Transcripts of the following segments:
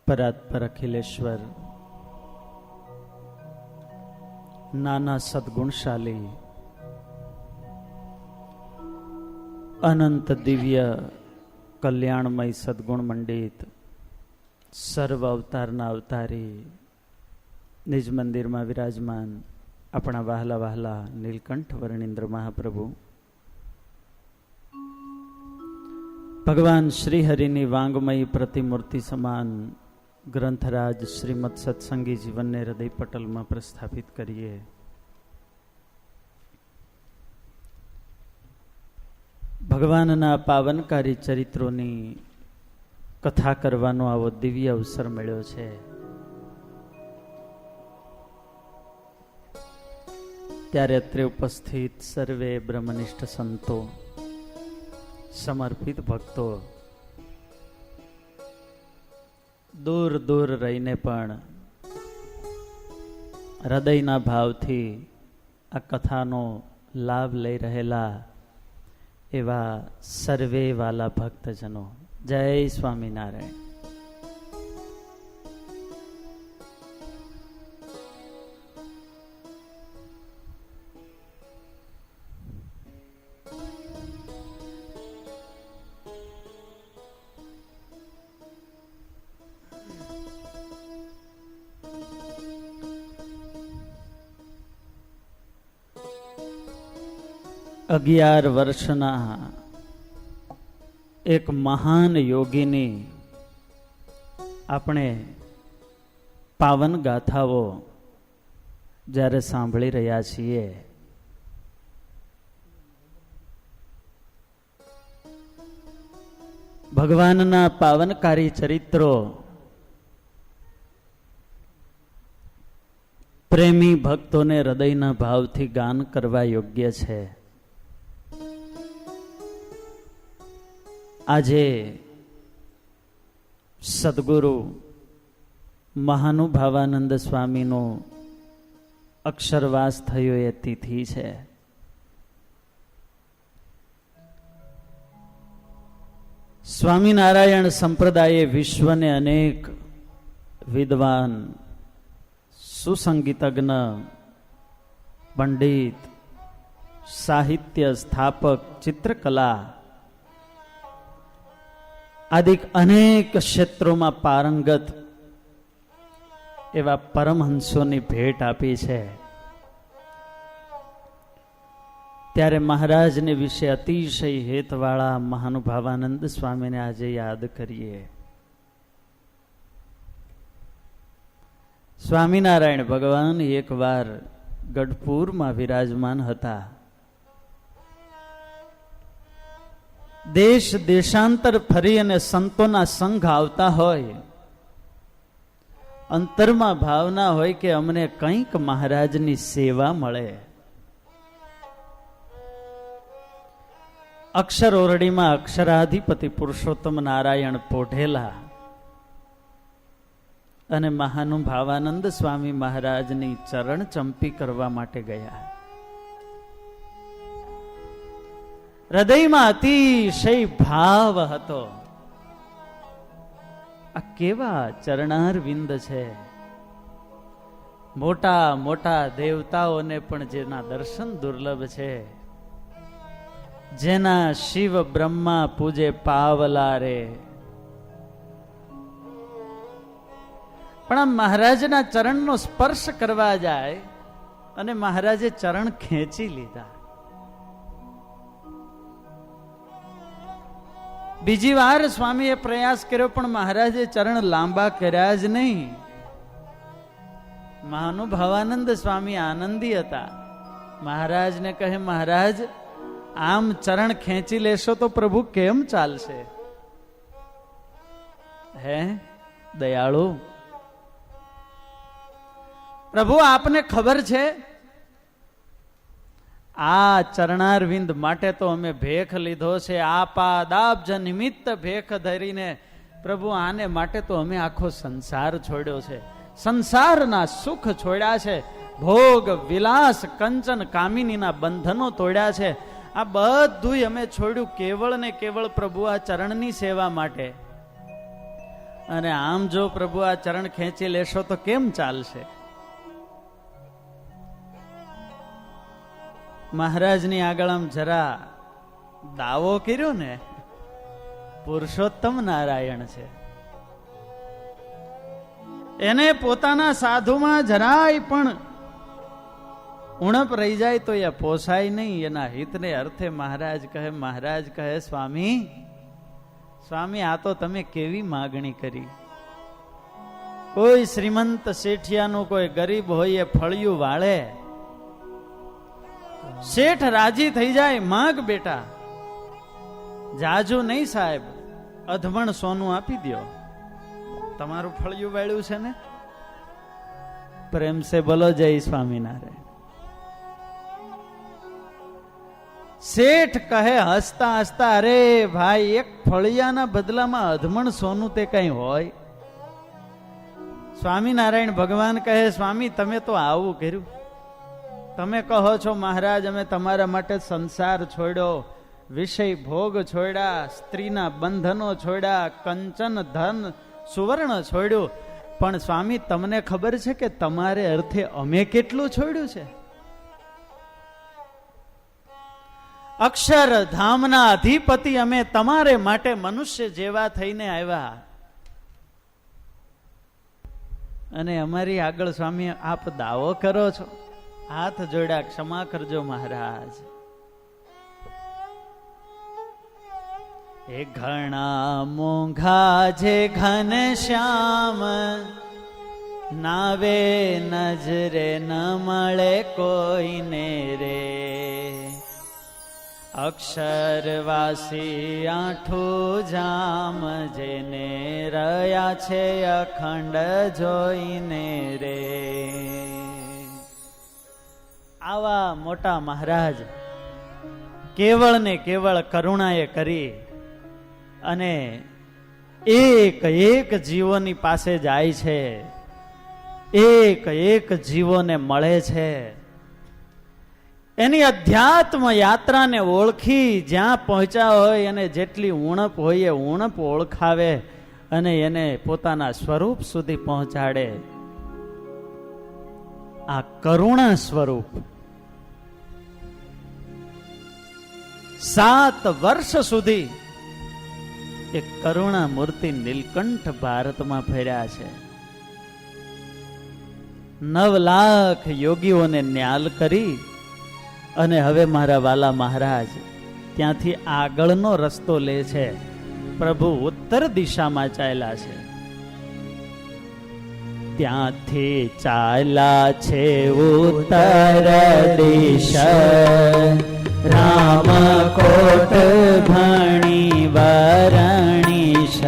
પરાત્પર અખિલેશ્વર, નાના સદગુણશાલી, અનંત દિવ્ય કલ્યાણમય સદગુણ મંડિત, સર્વ અવતારના અવતારી, નિજ મંદિરમાં વિરાજમાન આપણા વહાલા વહાલા નીલકંઠ વર્ણિન્દ્ર મહાપ્રભુ, ભગવાન શ્રી હરિની વાંગમયી પ્રતિમૂર્તિ સમાન ગ્રંથરાજ શ્રીમદ સત્સંગી જીવનને હૃદય પટલમાં પ્રસ્થાપિત કરીએ. ભગવાનના પાવનકારી ચરિત્રોની કથા કરવાનો આવો દિવ્ય અવસર મળ્યો છે. ત્યારે અત્રે ઉપસ્થિત સર્વે બ્રહ્મનિષ્ઠ સંતો, સમર્પિત ભક્તો, દૂર દૂર રહીને પણ હૃદયના ભાવથી આ કથાનો લાભ લઈ રહેલા એવા સર્વે વાલા ભક્તજનો, જય સ્વામિનારાયણ. અગિયાર વર્ષના એક મહાન યોગીની આપણે પાવન ગાથાઓ જ્યારે સાંભળી રહ્યા છીએ, ભગવાનના પાવનકારી ચરિત્રો પ્રેમી ભક્તોને હૃદયના ભાવથી ગાન કરવા યોગ્ય છે. આજે સદગુરુ મહાનુભાવાનંદ સ્વામીનો અક્ષરવાસ થયો એ તિથિ છે. સ્વામિનારાયણ સંપ્રદાયે વિશ્વને અનેક વિદ્વાન, સુસંગીતજ્ઞ, પંડિત, સાહિત્ય સ્થાપક, ચિત્રકલા આદિ અનેક ક્ષેત્રોમાં પારંગત એવા પરમહંસોની ભેટ આપી છે. ત્યારે મહારાજને વિશે અતિશય હેતવાળા મહાનુભાવાનંદ સ્વામીને આજે યાદ કરીએ. સ્વામિનારાયણ ભગવાન એકવાર ગઢપુરમાં વિરાજમાન હતા. દેશ દેશાંતર ફરી અને સંતોના સંઘ આવતા હોય, અંતરમાં ભાવના હોય કે અમને કંઈક મહારાજની સેવા મળે. અક્ષર ઓરડીમાં અક્ષરાધિપતિ પુરુષોત્તમ નારાયણ પોઢેલા અને મહાનુભાવાનંદ સ્વામી મહારાજની ચરણ ચંપી કરવા માટે ગયા. હૃદયમાં અતિશય ભાવ હતો. આ કેવા ચરણારવિંદ છે! મોટા મોટા દેવતાઓને પણ જેના દર્શન દુર્લભ છે, જેના શિવ બ્રહ્મા પૂજે પાવલા રે, પણ આ મહારાજના ચરણનો સ્પર્શ કરવા જાય અને મહારાજે ચરણ ખેંચી લીધા. બીજી વાર સ્વામીએ પ્રયાસ કર્યો પણ મહારાજે ચરણ લાંબા કર્યા જ નહીં. મહાનુભાવાનંદ સ્વામી આનંદી હતા. મહારાજને કહે, મહારાજ આમ ચરણ ખેંચી લેશો તો પ્રભુ કેમ ચાલશે? હે દયાળુ પ્રભુ, આપને ખબર છે આ ચરણારવિંદ માટે તો અમે ભેખ લીધો છે. આપાદાબ્જ નિમિત્ત ભેખ ધરીને પ્રભુ આને માટે તો અમે આખો સંસાર છોડ્યો છે. સંસારના સુખ છોડ્યા છે, ભોગ વિલાસ કંચન કામિનીના બંધનો તોડ્યા છે. આ બધું અમે છોડ્યું કેવળ ને કેવળ પ્રભુ આ ચરણની સેવા માટે. અને આમ જો પ્રભુ આ ચરણ ખેંચી લેશો તો કેમ ચાલશે? મહારાજની આગળ આમ જરા દાવો કર્યો ને, પુરુષોત્તમ નારાયણ છે, એને પોતાના સાધુમાં જરાય પણ ઉણપ રહી જાય તો એ પોસાય નહીં. એના હિતને અર્થે મહારાજ કહે સ્વામી સ્વામી આ તો તમે કેવી માગણી કરી. કોઈ શ્રીમંત શેઠિયાનું કોઈ ગરીબ હોય એ ફળિયું વાળે, શેઠ રાજી થઈ જાય, માગ બેટા, જાજુ નહીં સાહેબ, અધમણ સોનું આપી દો, તમારું ફળિયું વાળ્યું છે ને. પ્રેમ સે બોલો જય સ્વામિનારાયણ. શેઠ કહે હસતા હસતા, અરે ભાઈ, એક ફળિયાના બદલામાં અધમણ સોનું તે કઈ હોય? સ્વામિનારાયણ ભગવાન કહે સ્વામી તમે તો આવું કર્યું. તમે કહો છો મહારાજ અમે તમારા માટે સંસાર છોડ્યો, વિષય ભોગ છોડ્યા, સ્ત્રીના બંધનો છોડ્યા, કંચન ધન સુવર્ણ છોડ્યું, પણ સ્વામી તમને ખબર છે કે તમારે અર્થે અમે કેટલું છોડ્યું છે? અક્ષર ધામના અધિપતિ અમે તમારે માટે મનુષ્ય જેવા થઈને આવ્યા, અને અમારી આગળ સ્વામી આપ દાવો કરો છો? હાથ જોડ્યા, ક્ષમા કરજો મહારાજ. એ ઘણા મોંઘા જે ઘન શ્યામ, નાવે નજરે ન મળે કોઈને રે, અક્ષરવાસી આઠું જામ, જેને રહ્યા છે અખંડ જોઈને રે. આવા મોટા મહારાજ કેવળ ને કેવળ કરુણાએ કરી અને એક એક જીવોની પાસે જાય છે, એક એક જીવોને મળે છે. એની અધ્યાત્મ યાત્રાને ઓળખી જ્યાં પહોંચ્યા હોય અને જેટલી ઉણપ હોય એ ઉણપ ઓળખાવે અને એને પોતાના સ્વરૂપ સુધી પહોંચાડે. આ કરુણા સ્વરૂપ 7 વર્ષ સુધી એક કરુણા મૂર્તિ નીલકંઠ ભારતમાં ફર્યા છે. 9 લાખ યોગીઓને ન્યાલ કરી અને હવે મારા વાલા મહારાજ ત્યાંથી આગળનો રસ્તો લે છે. પ્રભુ ઉત્તર દિશામાં ચાલ્યા છે, ત્યાંથી ચાલ્યા છે ઉત્તર દિશા, રામકોટ ભણી વરણીશ.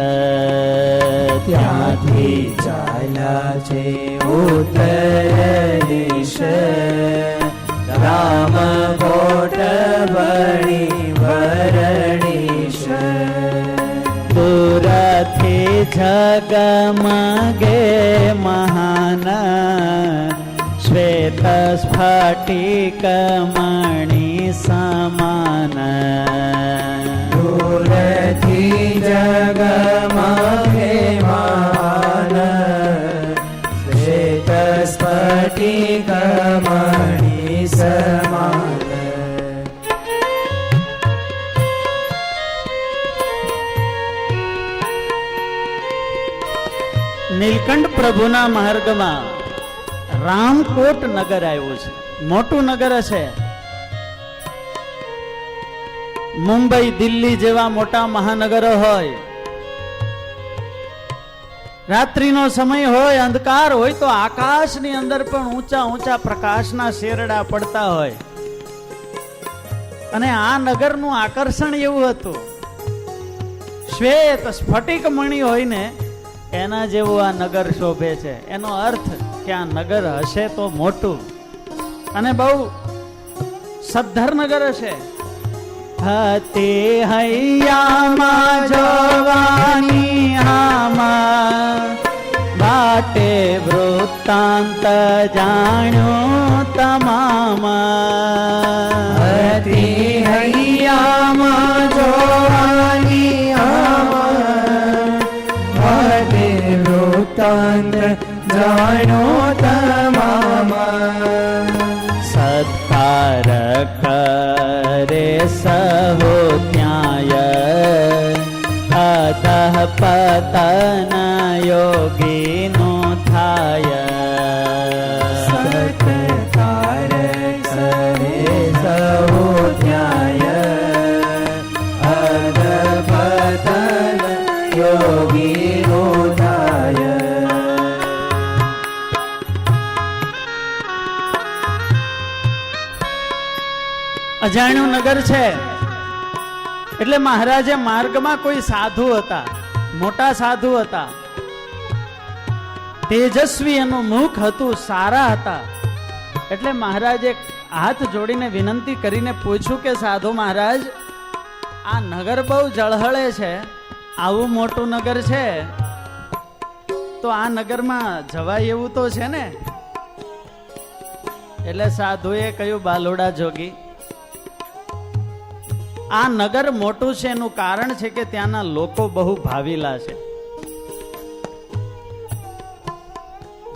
ત્યાંથી ચાલ્યા છે ઉત્તર દિશા, રામકોટ ભણી વરણીશ. દૂરથી જગમગે મહાન, શ્વેત સ્ફટિક મણિ સમાન. દૂરથી જગમગે મહાન, શ્વેત સ્ફટિક મણિ સમાન. નીલકંઠ પ્રભુના માર્ગમાં રામકોટ નગર આવ્યું છે. મોટું નગર છે. મુંબઈ દિલ્હી જેવા મોટા મહાનગરો હોય, રાત્રિનો સમય હોય, અંધકાર હોય તો આકાશની અંદર પણ ઊંચા ઊંચા પ્રકાશના શેરડા પડતા હોય. અને આ નગરનું આકર્ષણ એવું હતું, શ્વેત સ્ફટિક મણિ હોય ને એના જેવું આ નગર શોભે છે. એનો અર્થ કે આ નગર હશે તો મોટું અને બહુ સદ્ધર નગર હશે. હતી હૈયામાં જોવાની આમાં, બાટે વૃત્તાંત જાણ્યો તમામ. હતી હૈયામાં જોવાની આમાં, બાટે જાણો તમામ સત્કાર કરે સહો ત્યાય અધઃ પતન યોગીનો થાય સત્કાર કરે સહો ત્યાય અધપતન યોગીનો થાય અજાણ્યું નગર છે એટલે મહારાજે માર્ગમાં કોઈ સાધુ હતા, મોટા સાધુ હતા, તેજસ્વી એનું મુખ હતું, સારા હતા. એટલે મહારાજે હાથ જોડીને વિનંતી કરીને પૂછ્યું કે સાધુ મહારાજ, આ નગર બહુ જળહળે છે, આવું મોટું નગર છે, તો આ નગરમાં જવાય એવું તો છે ને? એટલે સાધુએ કહ્યું, બાલોડા જોગી, આ નગર મોટું છે એનું કારણ છે કે ત્યાંના લોકો બહુ ભાવિલા છે,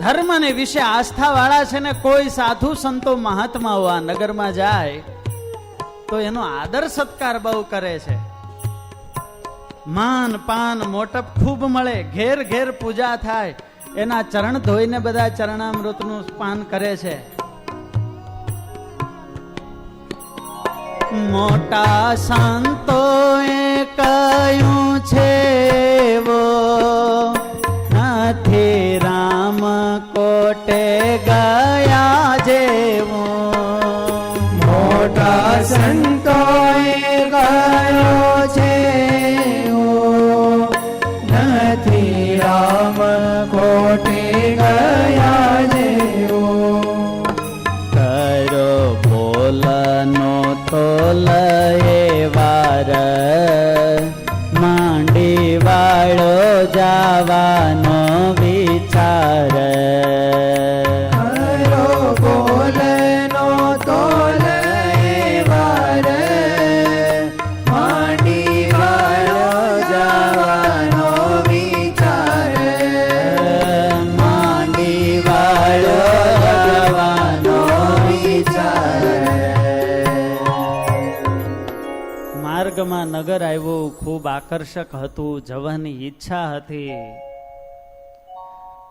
ધર્મને વિશે આસ્થા વાળા છે ને કોઈ સાધુ સંતો મહાત્માઓ આ નગરમાં જાય તો એનો આદર સત્કાર બહુ કરે છે, માન પાન મોટપ ખૂબ મળે, ઘેર ઘેર પૂજા થાય, એના ચરણ ધોઈને બધા ચરણામૃતનું પાન કરે છે. મોટા સંતોએ કહ્યું છે વો નથી રામ કોટે ગયા જેવો, મોટા સંતોએ કહ્યો છે નથી રામ કોટે ગયા જેવો, કરો બોલનો તોલ એ વાર માંડી વાળો જવાનો વિચાર, હરો બોલનો તોલ એ વાર માંડી વાળો જવાનો વિચાર, માંડી વાળો જવાનો વિચાર. માર્ગમાં નગર આવ્યું, ખૂબ આકર્ષક હતું, જવાની ઈચ્છા હતી,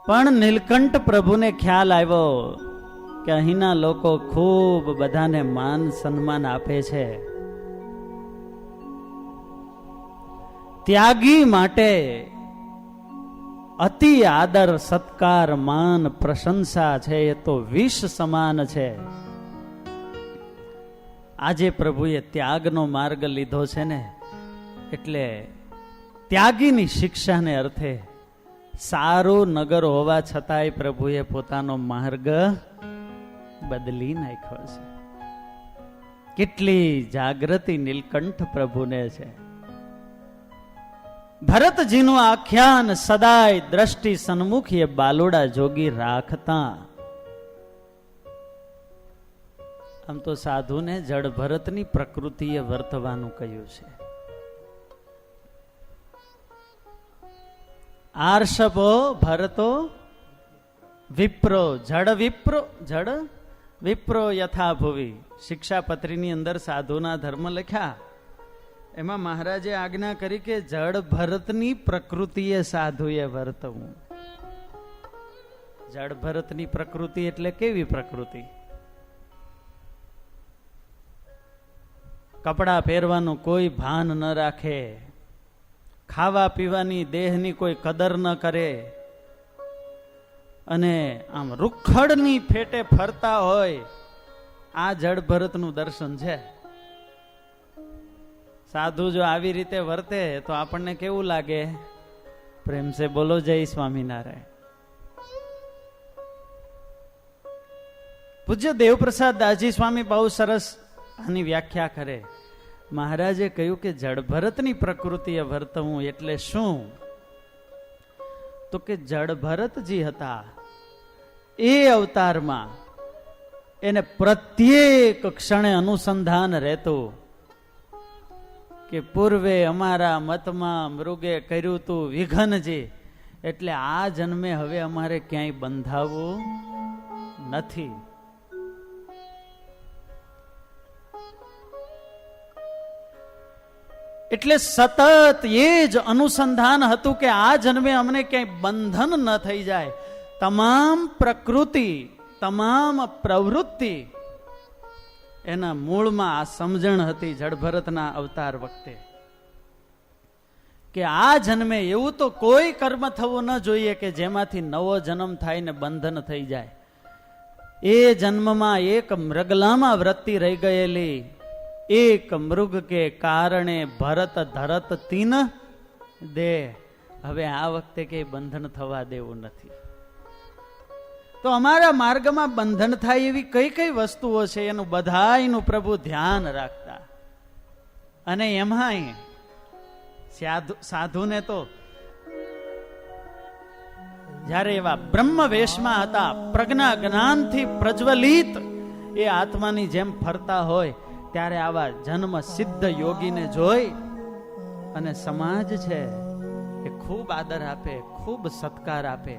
પણ નીલકંઠ પ્રભુને ખ્યાલ આવ્યો કે અહીંના લોકો ખૂબ બધાને માન સન્માન આપે છે, ત્યાગી માટે અતિ આદર સત્કાર માન પ્રશંસા છે એ તો વિષ સમાન છે. આજે પ્રભુએ ત્યાગનો માર્ગ લીધો છે ને, એટલે ત્યાગીની શિક્ષાને અર્થે સારું નગર હોવા છતાંય પ્રભુએ પોતાનો માર્ગ બદલી નાખ્યો છે. કેટલી જાગૃતિ નીલકંઠ પ્રભુને છે. ભરતજીનું આખ્યાન સદાય દ્રષ્ટિ સન્મુખ એ બાલોડા જોગી રાખતા. આમ તો સાધુને જડ ભરતની પ્રકૃતિએ વર્તવાનું કહ્યું છે. આર્ષભો ભરતો વિપ્રો જડ વિપ્રો યથા ભુવિ. શિક્ષાપત્રીની અંદર સાધુના ધર્મ લખ્યા, એમાં મહારાજે આજ્ઞા કરી કે જડ ભરતની પ્રકૃતિએ સાધુએ વર્તવું. જડ ભરતની પ્રકૃતિ એટલે કેવી પ્રકૃતિ? કપડા પહેરવાનું કોઈ ભાન ન રાખે, ખાવા પીવાની દેહની કોઈ કદર ન કરે, અને આમ રૂખડની ફેટે ફરતા હોય, આ જડ ભરતનું દર્શન છે. સાધુ જો આવી રીતે વર્તે તો આપણને કેવું લાગે? પ્રેમ સે બોલો જય સ્વામિનારાયણ. પૂજ્ય દેવપ્રસાદ દાસજી સ્વામી બહુ સરસ આની વ્યાખ્યા કરે. મહારાજે કહ્યું કે જડ ભરતની પ્રકૃતિએ વર્તવું એટલે શું? તો કે જડ ભરતજી હતા એ અવતારમાં એને પ્રત્યેક ક્ષણે અનુસંધાન રહેતું કે પૂર્વે અમારા મતમાં મૃગે કર્યું તું વિઘનજી, એટલે આ જન્મે હવે અમારે ક્યાંય બંધાવવું નથી. એટલે સતત એ જ અનુસંધાન હતું કે આ જન્મે અમને ક્યાંય બંધન ન થઈ જાય. તમામ પ્રકૃતિ, તમામ પ્રવૃત્તિ એના મૂળમાં આ સમજણ હતી જડભરતના અવતાર વખતે કે આ જન્મે એવું તો કોઈ કર્મ થવું ન જોઈએ કે જેમાંથી નવો જન્મ થાય ને બંધન થઈ જાય. એ જન્મમાં એક મૃગલામાં વૃત્તિ રહી ગયેલી, એક મૃગ કે કારણે ભરત ધરત તીન દે. હવે આ વખતે કઈ બંધન થવા દેવું નથી. તો અમારા માર્ગમાં બંધન થાય એવી કઈ કઈ વસ્તુઓ છે એનું બધાયનું પ્રભુ ધ્યાન રાખતા. અને એમાંય સાધુને તો જ્યારે એવા બ્રહ્મ વેશમાં હતા, પ્રજ્ઞા જ્ઞાનથી પ્રજ્વલિત એ આત્માની જેમ ફરતા હોય, ત્યારે આવા જન્મ સિદ્ધ યોગીને જોઈ અને સમાજ છે એ ખૂબ આદર આપે, ખૂબ સત્કાર આપે.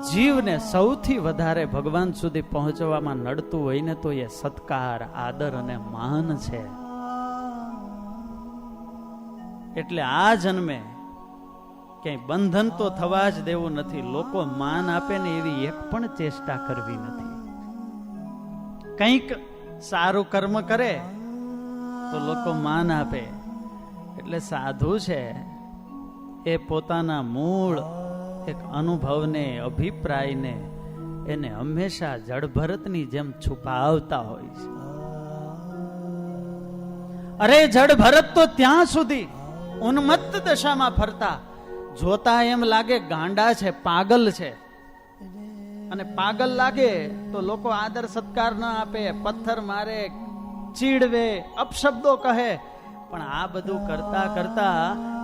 જીવને સૌથી વધારે ભગવાન સુધી પહોંચવામાં નડતું હોય ને તો એ સત્કાર, આદર અને માન છે. એટલે આ જન્મે ક્યાંય બંધન તો થવા જ દેવું નથી. લોકો માન આપે ને એવી એક પણ ચેષ્ટા કરવી નથી. કંઈક સારું કર્મ કરે તો લોકો માન આપે. એટલે સાધુ છે એ પોતાના મૂળ એક અનુભવને, અભિપ્રાયને એને હંમેશા જડભરતની જેમ છુપાવતા હોય છે. અરે જડભરત તો ત્યાં સુધી ઉન્મત્ત દશામાં ફરતા, જોતા એમ લાગે ગાંડા છે, પાગલ છે. અને પાગલ લાગે તો લોકો આદર સત્કાર ન આપે, પથ્થર મારે, ચીડવે, અપશબ્દો કહે. પણ આ બધું કરતા કરતા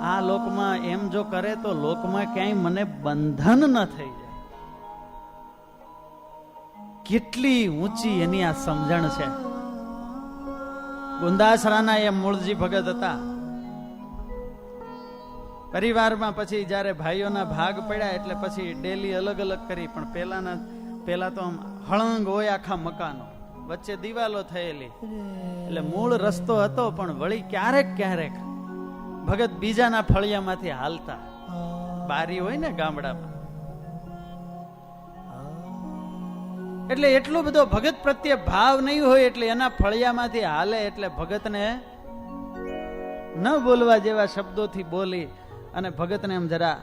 આ લોકમાં એમ જો કરે તો લોકમાં ક્યાંય મને બંધન ન થઈ જાય. કેટલી ઊંચી એની આ સમજણ છે. ગુંદાસરાના એ મૂળજી ભગત હતા. પરિવારમાં પછી જયારે ભાઈઓના ભાગ પડ્યા એટલે પછી ડેલી અલગ અલગ કરી. પણ પેલા તો આમ હળંગ હોય આખા મકાનો, વચ્ચે દિવાલો થયેલી, એટલે મૂળ રસ્તો હતો. પણ વળી ક્યારેક ક્યારેક ભગત બીજાના ફળિયામાંથી હાલતા. બારી હોય ને ગામડામાં, એટલે એટલો બધો ભગત પ્રત્યે ભાવ નહીં હોય. એટલે એના ફળિયામાંથી હાલે એટલે ભગતને ન બોલવા જેવા શબ્દોથી બોલી અને ભગતને એમ જરા.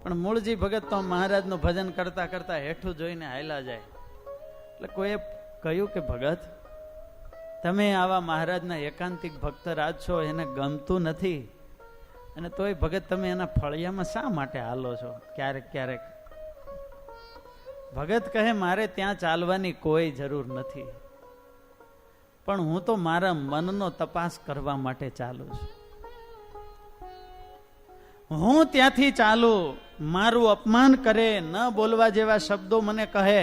પણ મૂળજી ભગત તો મહારાજનું ભજન કરતા કરતા હેઠું જોઈને હાયલા જાય. એટલે કોઈએ કહ્યું કે ભગત, તમે આવા મહારાજના એકાંતિક ભક્ત રાજ છો, એને ગમતું નથી, અને તોય ભગત તમે એના ફળિયામાં શા માટે હાલો છો ક્યારેક ક્યારેક? ભગત કહે, મારે ત્યાં ચાલવાની કોઈ જરૂર નથી, પણ હું તો મારા મનનો તપાસ કરવા માટે ચાલુ છું. હું ત્યાંથી ચાલુ, મારું અપમાન કરે, ન બોલવા જેવા શબ્દો મને કહે,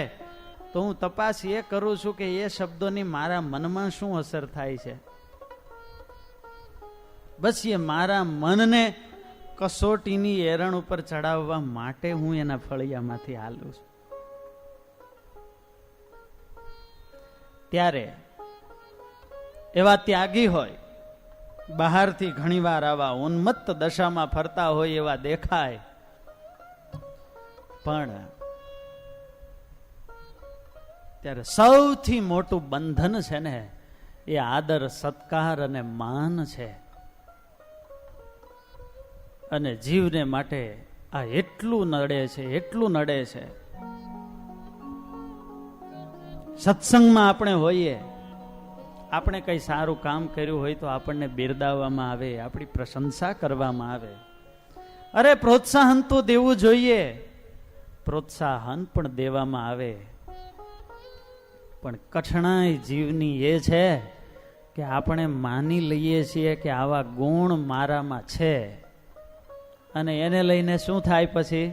તો હું તપાસ એ કરું છું કે એ શબ્દોની મારા મનમાં શું અસર થાય છે. બસ એ મારા મનને કસોટીની એરણ ઉપર ચડાવવા માટે હું એના ફળિયામાંથી હાલું છું. ત્યારે એવા ત્યાગી હોય, બહારથી ઘણીવાર આવા ઉન્મત્ત દશામાં ફરતા હોય એવા દેખાય, પણ ત્યારે સૌથી મોટું બંધન છે ને એ આદર, સત્કાર અને માન છે. અને જીવને માટે આ એટલું નડે છે, એટલું નડે છે. સત્સંગમાં આપણે હોઈએ, આપણે કઈ સારું કામ કર્યું હોય તો આપણને બિરદાવવામાં આવે, આપણી પ્રશંસા કરવામાં આવે. અરે પ્રોત્સાહન તો દેવું જોઈએ, પ્રોત્સાહન પણ દેવામાં આવે. પણ કઠણાઈ જીવની એ છે કે આપણે માની લઈએ છીએ કે આવા ગુણ મારામાં છે, અને એને લઈને શું થાય પછી?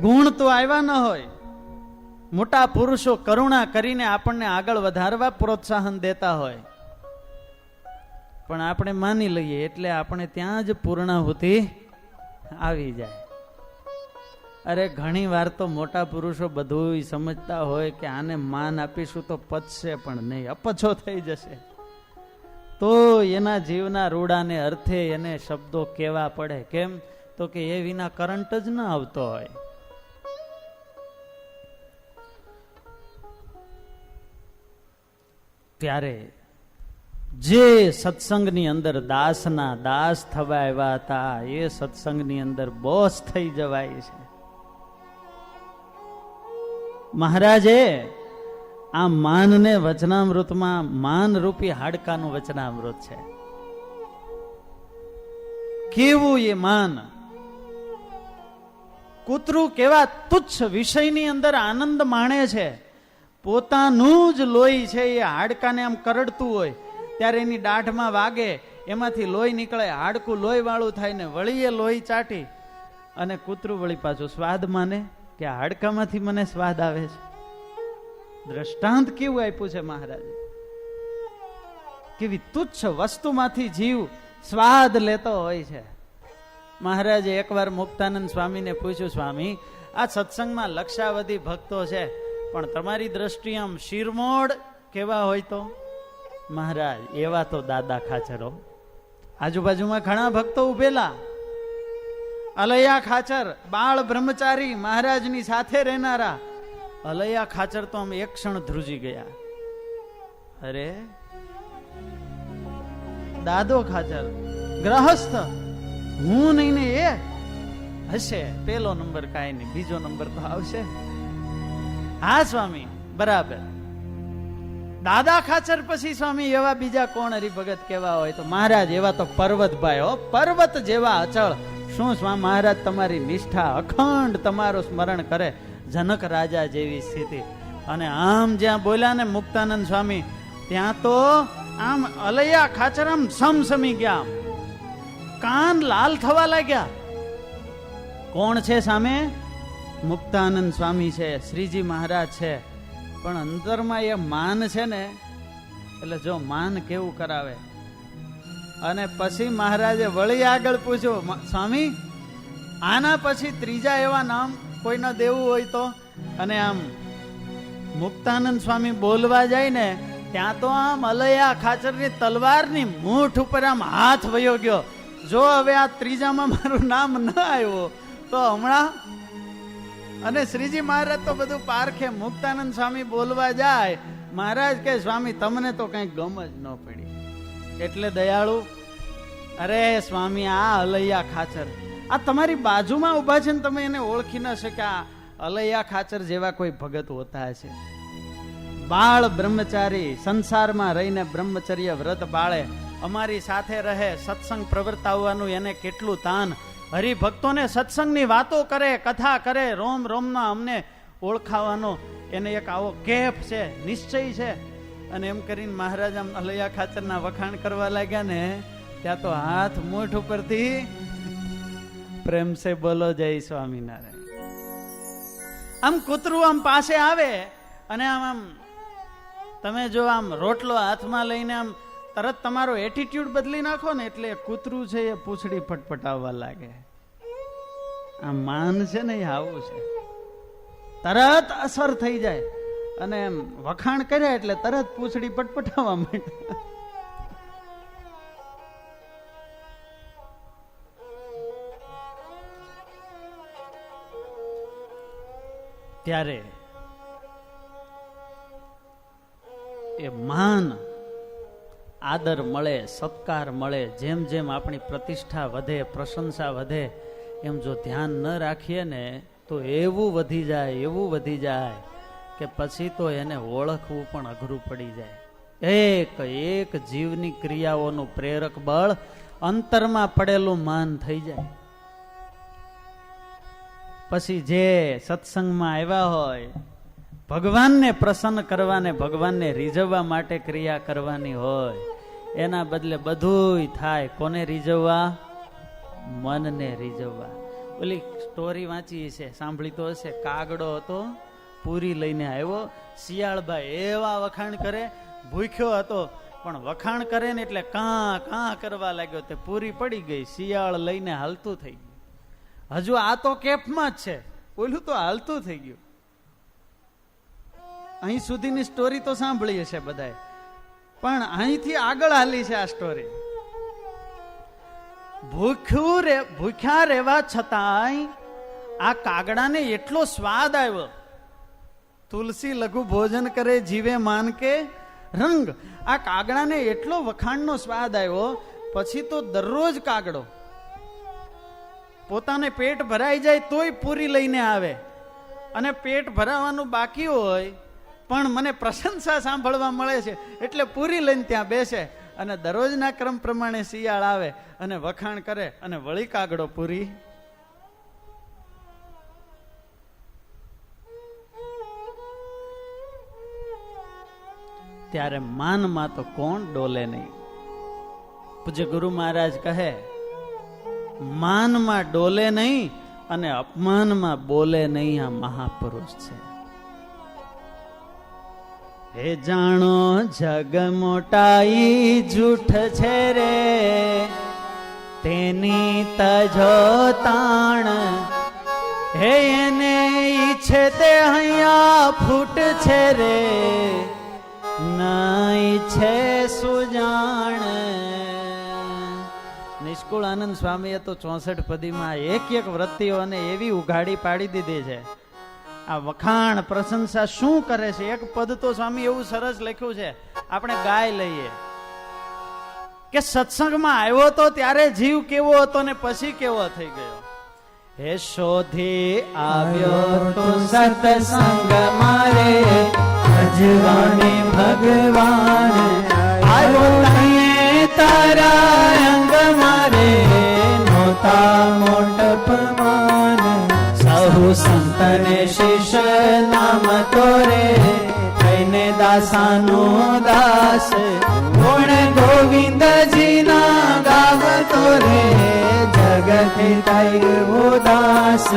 ગુણ તો આવ્યા ન હોય, મોટા પુરુષો કરુણા કરીને આપણને આગળ વધારવા પ્રોત્સાહન દેતા હોય, પણ આપણે માની લઈએ એટલે આપણે ત્યાં જ પૂર્ણાહુતિ આવી જાય. અરે ઘણી વાર તો મોટા પુરુષો બધું સમજતા હોય કે આને માન આપીશું તો પચશે પણ નહીં, અપછો થઈ જશે. તો એના જીવના રૂડાને અર્થે એને શબ્દો કેવા પડે. કેમ? તો કે એ વિના કરંટ જ ન આવતો હોય. ત્યારે જે સત્સંગની અંદર દાસના દાસ થવા આવ્યા હતા એ સત્સંગની અંદર બોસ થઈ જવાય છે. મહારાજે આ માનને વચનામૃતમાં માન રૂપી હાડકાનું વચનામૃત છે. કેવું એ માન! કૂતરું કેવા તુચ્છ વિષયની અંદર આનંદ માણે છે. પોતાનું જ લોહી છે એ હાડકાને આમ કરડતું હોય ત્યારે એની દાઢમાં વાગે, એમાંથી લોહી નીકળે, હાડકું લોહી વાળું થાય ને વળીએ લોહી ચાટી અને કૂતરું વળી પાછું સ્વાદ માને કે આ હાડકામાંથી મને સ્વાદ આવે છે. દ્રષ્ટાંત કેવું આપ્યું છે મહારાજે! કેવી તુચ્છ વસ્તુમાંથી જીવ સ્વાદ લેતો હોય છે. મહારાજે એકવાર મુક્તાનંદ સ્વામીને પૂછ્યું, સ્વામી આ સત્સંગમાં લક્ષાવધિ ભક્તો છે પણ તમારી દ્રષ્ટિ આમ શિરમોડ કેવા હોય તો? મહારાજ એવા તો દાદા ખાચરો. આજુબાજુમાં ઘણા ભક્તો ઉભેલા. અલૈયા ખાચર બાળ બ્રહ્મચારી મહારાજની સાથે રહેનારા અલૈયા ખાચર તો આમ એક ક્ષણ ધ્રુજી ગયા. અરે દાદો ખાચર ગ્રહસ્થ, હું નહીં ને એ હશે. પેલો નંબર કાંઈ નહીં, બીજો નંબર તો આવશે. હા સ્વામી બરાબર. દાદા ખાચર પછી સ્વામી એવા બીજા કોણ હરિભગત કેવા હોય તો? મહારાજ એવા તો પર્વતભાઈ હો, પર્વત જેવા અચળ. શું સ્વામી મહારાજ તમારી નિષ્ઠા અખંડ તમારું સ્મરણ કરે, જનક રાજા જેવી સ્થિતિ. અને આમ જ્યાં બોલ્યા ને મુક્તાનંદ સ્વામી ત્યાં તો આમ અલૈયા ખાચર આમ સમસમી ગયા, કાન લાલ થવા લાગ્યા. કોણ છે સામે? મુક્તાનંદ સ્વામી છે, શ્રીજી મહારાજ છે. પણ અંદરમાં એ માન છે ને, એટલે જો માન કેવું કરાવે. અને પછી મહારાજે વળી આગળ પૂછ્યું, સ્વામી આના પછી ત્રીજા એવા નામ કોઈને દેવું હોય તો? અને આમ મુક્તાનંદ સ્વામી બોલવા જાય ને ત્યાં તો આમ અલૈયા ખાચરની તલવારની મૂઠ ઉપર આમ હાથ વયો ગયો. જો હવે આ ત્રીજામાં મારું નામ ન આવ્યું તો હમણાં. અને શ્રીજી મહારાજ તો બધું પારખે. મુક્તાનંદ સ્વામી બોલવા જાય, મહારાજ કે સ્વામી તમને તો કઈ ગમ જ ન પડી. એટલે દયાળુ, અરે સ્વામી આ અલૈયા ખાચર આ તમારી બાજુમાં ઉભા છે ને તમે એને ઓળખી ન શક્યા. અલૈયા ખાચર જેવા કોઈ ભગત હોતા હશે. બાળ બ્રહ્મચારી, સંસારમાં રહીને બ્રહ્મચર્ય વ્રત બાળે, અમારી સાથે રહે, સત્સંગ પ્રવર્તાવવાનું એને કેટલું તાન. હરિભક્તોને સત્સંગની વાતો કરે, કથા કરે, રોમ રોમના અમને ઓળખાવાનો એને એક આવો કેફ છે, નિશ્ચય છે. અને એમ કરીને મહારાજ આમ અલૈયા ખાચરના વખાણ કરવા લાગ્યા ને ત્યાં તો હાથ મૂઠ ઉપરથી પ્રેમ સે બોલો જય સ્વામિનારાયણ. આમ કૂતરું આમ પાસે આવે અને આમ તમે જો આમ રોટલો હાથમાં લઈને આમ તરત તમારો એટીટ્યુડ બદલી નાખો ને એટલે કૂતરું છે એ પૂંછડી ફટફટાવવા લાગે. આ માન છે ને એ આવું છે, તરત અસર થઈ જાય. અને એમ વખાણ કર્યા એટલે તરત પૂંછડી ફટફટાવવા માંડે. ત્યારે એ માન, આદર મળે, સત્કાર મળે, જેમ જેમ આપણી પ્રતિષ્ઠા વધે, પ્રશંસા વધે, એમ જો ધ્યાન ન રાખીએ ને તો એવું વધી જાય, એવું વધી જાય કે પછી તો એને ઓળખવું પણ અઘરું પડી જાય. એક એક જીવની ક્રિયાઓનું પ્રેરક બળ અંતરમાં પડેલું માન થઈ જાય. પછી જે સત્સંગમાં આવ્યા હોય, ભગવાનને પ્રસન્ન કરવાને, ભગવાનને રીઝવવા માટે ક્રિયા કરવાની હોય, એના બદલે બધુંય થાય. કોને રીઝવવા? મનને રીઝવવા. ઓલી સ્ટોરી વાંચી છે, સાંભળી તો હશે. કાગડો હતો, પૂરી લઈને આવ્યો, શિયાળભાઈ એવા વખાણ કરે, ભૂખ્યો હતો પણ વખાણ કરે ને એટલે કાં કાં કરવા લાગ્યો, તે પૂરી પડી ગઈ, શિયાળ લઈને હાલતું થઈ ગયું. હજુ આ તો કેફમાં જ છે, ઓલું તો હાલતું થઈ ગયું. અહીં સુધીની સ્ટોરી તો સાંભળી હશે બધાએ, પણ અહીંથી આગળ હાલી છે આ સ્ટોરી. ભૂખ્યા રહેવા છતાંય આ કાગડાને એટલો સ્વાદ આવ્યો. તુલસી લઘુ ભોજન કરે જીવે માન કે રંગ. આ કાગડાને એટલો વખાણનો સ્વાદ આવ્યો, પછી તો દરરોજ કાગડો પોતાને પેટ ભરાઈ જાય તોય પૂરી લઈને આવે, અને પેટ ભરાવાનું બાકી હોય પણ મને પ્રશંસા સાંભળવા મળે છે એટલે પૂરી લઈને ત્યાં બેસે, અને દરરોજના ક્રમ પ્રમાણે શિયાળ આવે અને વખાણ કરે, અને વળી કાગડો પૂરી. ત્યારે માનમાં તો કોણ ડોલે નહીં. પૂજ્ય ગુરુ મહારાજ કહે, માનમાં ડોલે નહીં અને અપમાનમાં બોલે નહીં, આ મહાપુરુષ છે. હે જાણો જગ મોટાઈ જૂઠ છે રે, તેની તજો તાણ. હે એને ઈચ્છે તે અહીંયા ફૂટ છે રે, નહીં છે સુજાણ. નિષ્કુળ આનંદ સ્વામીએ તો 64 પદીમાં એક વૃત્તિઓને એવી ઉઘાડી પાડી દીધી છે. આ વખાણ પ્રશંસા શું કરે છે, એક પદ તો સ્વામી એવું સરસ લખ્યું છે, આપણે ગાય લઈએ કે સત્સંગમાં આવ્યો તો ત્યારે જીવ કેવો હતો ને પછી કેવો થઈ ગયો. હે શોધી આવ્યો તો સત્સંગ મારે, અજવાને ભગવાન આવ્યો તારા અંગ મારે, નોતા મોટપમાન. સહુ સંતને શિષ નામ તોરે, કઈને દાસાનો દાસ. ગુણ ગોવિંદજી ના ગાવતો રે, જગત કઈ ઉદાસ.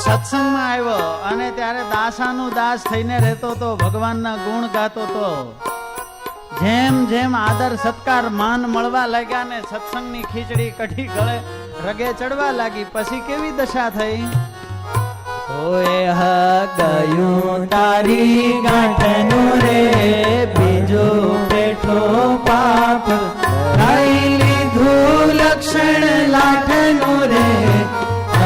સત્સંગમાં આવ્યો અને ત્યારે દાસાનું દાસ થઈને રહેતો તો, ભગવાનના ગુણ ગાતો તો. જેમ જેમ આદર સત્કાર માન મળવા લાગ્યા ને સત્સંગની ખીચડી કઢી ગળે રગે ચડવા લાગી, પછી કેવી દશા થઈ. ઓએ ગયું તારી ગાંઠનું રે, બીજું પેઠો પાપ. ખાઈ લીધું લક્ષણ લાઠનું રે,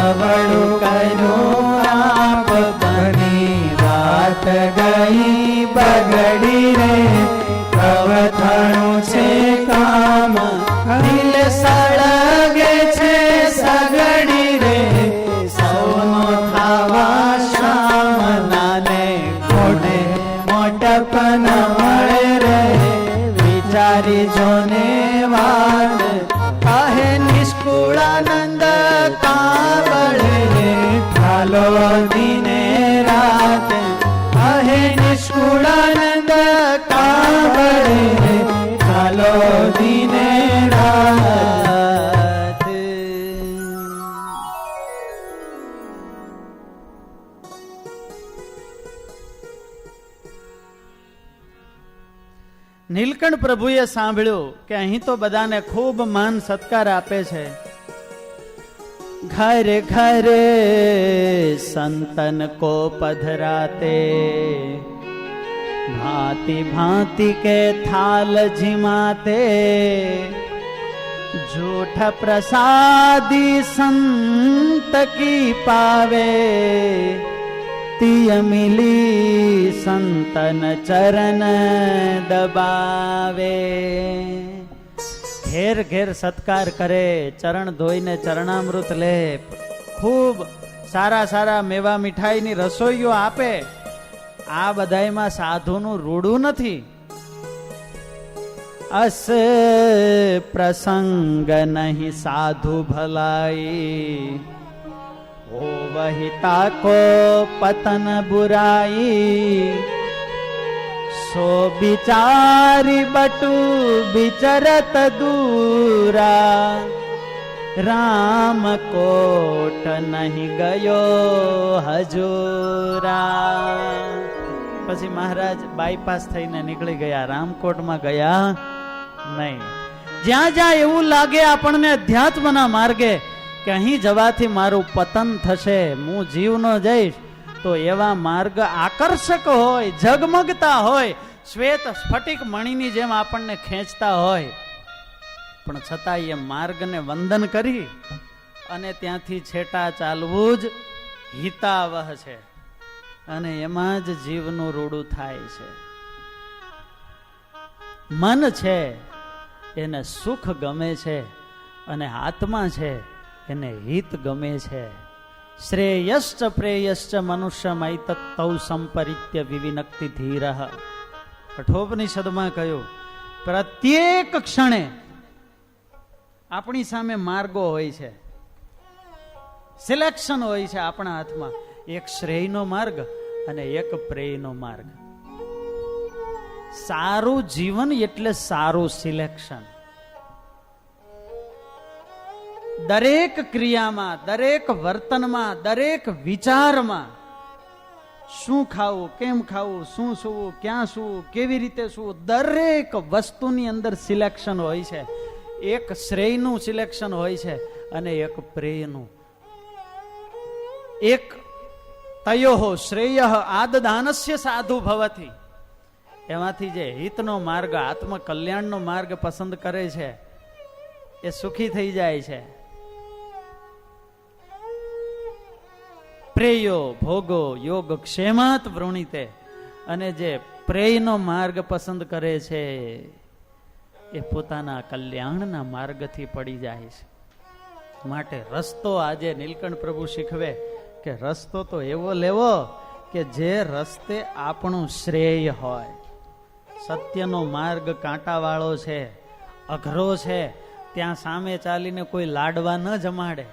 અવળું કર્યું આપ. બની રાત ગઈ બગડી રે, કવથાણું છે કામ. દિલ સળગે છે સગડી રે, સૌનો થાવા શામ. નાને કોને મોટપન મળે રે, વિચારી જોને વાત. કહે નિષ્કુળાનંદ કાબળે રે, ઠાલો દિને રાત. કહે નિષ્કુળાનંદ કાબળે રે, ઠાલો દિને રાત. નીલકંઠ પ્રભુએ સાંભળ્યું કે અહીં તો બધાને ખૂબ માન સત્કાર આપે છે. ઘરે ઘરે સંતન કો પધરાતે, भांति भांति के थाल झिमाते. झूठ प्रसादी संत की पावे, तिय मिली संतन चरण दबावे. ઘેર ઘેર સત્કાર કરે, ચરણ ધોઈને ચરણામૃત લે, ખૂબ સારા સારા મેવા મીઠાઈની રસોઈઓ આપે. આ બધાયમાં સાધુનું રૂડું નથી. અસ પ્રસંગ નહીં સાધુ ભલાઈ, હો વહિતા કો પતન બુરાઈ. સો બિચારી બટુ બિચરત દૂરા, રામ કોટ નહીં ગયો હજૂરા. પછી મહારાજ બાયપાસ થઈને નીકળી ગયા, રામકોટમાં ગયા નહીં. જ્યાં જ્યાં એવું લાગે આપણને અધ્યાત્મના માર્ગે કે અહીં જવાથી મારું પતન થશે, હું જીવ ન જઈશ, તો એવા માર્ગ આકર્ષક હોય, ઝગમગતા હોય, શ્વેત સ્ફટિક મણીની જેમ આપણને ખેંચતા હોય, પણ છતાં એ માર્ગને વંદન કરી અને ત્યાંથી છેટા ચાલવું જ હિતાવહ છે. અને એમાં જ જીવનું રૂડું થાય છે. મન છે એને સુખ ગમે છે અને આત્મા છે એને હિત ગમે છે. શ્રેયશ્ચ પ્રેયશ્ચ મનુષ્યમૈતત્ તૌ સંપરિત્ય વિવિનક્તિ ધીરઃ. કઠોપનિષદમાં કહ્યું, પ્રત્યેક ક્ષણે આપણી સામે માર્ગો હોય છે, સિલેક્શન હોય છે આપણા હાથમાં. એક શ્રેયનો માર્ગ અને એક પ્રેયનો માર્ગ. સારું જીવન એટલે સારું સિલેક્શન. દરેક ક્રિયામાં, દરેક વર્તનમાં, દરેક વિચારમાં શું ખાવું, કેમ ખાવું, શું સૂવું, ક્યાં સૂવું, કેવી રીતે સૂવું, દરેક વસ્તુની અંદર સિલેક્શન હોય છે. એક શ્રેયનું સિલેક્શન હોય છે અને એક પ્રેયનું. એક તયોઃ શ્રેયઃ આદદાનસ્ય સાધુ ભવતિ. એમાંથી જે હિતનો માર્ગ, આત્મકલ્યાણનો માર્ગ પસંદ કરે છે એ સુખી થઈ જાય છે. પ્રેયો ભોગો યોગ ક્ષેમાત વૃણીતે. અને જે પ્રેયનો માર્ગ પસંદ કરે છે એ પોતાના કલ્યાણના માર્ગથી પડી જાય છે. માટે રસ્તો આજે નીલકંઠ પ્રભુ શીખવે કે રસ્તો તો એવો લેવો કે જે રસ્તે આપણું શ્રેય હોય. સત્યનો માર્ગ કાંટાવાળો છે, અઘરો છે, ત્યાં સામે ચાલીને કોઈ લાડવા ન જમાડે.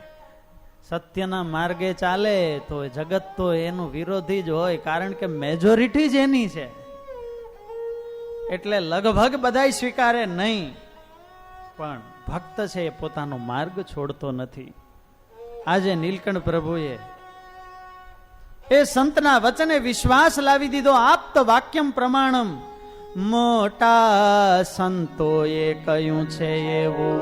સત્યના માર્ગે ચાલે તો જગત તો એનું વિરોધી જ હોય, કારણ કે મેજોરિટી જ એની છે. એટલે લગભગ બધાય સ્વીકારે નહીં, પણ ભક્ત છે એ પોતાનો માર્ગ છોડતો નથી. આજે નીલકંઠ પ્રભુએ એ સંતના વચને વિશ્વાસ લાવી દીધો. આપ્ત વાક્યમ પ્રમાણમ. મોટા સંતોએ કહ્યું છે એવું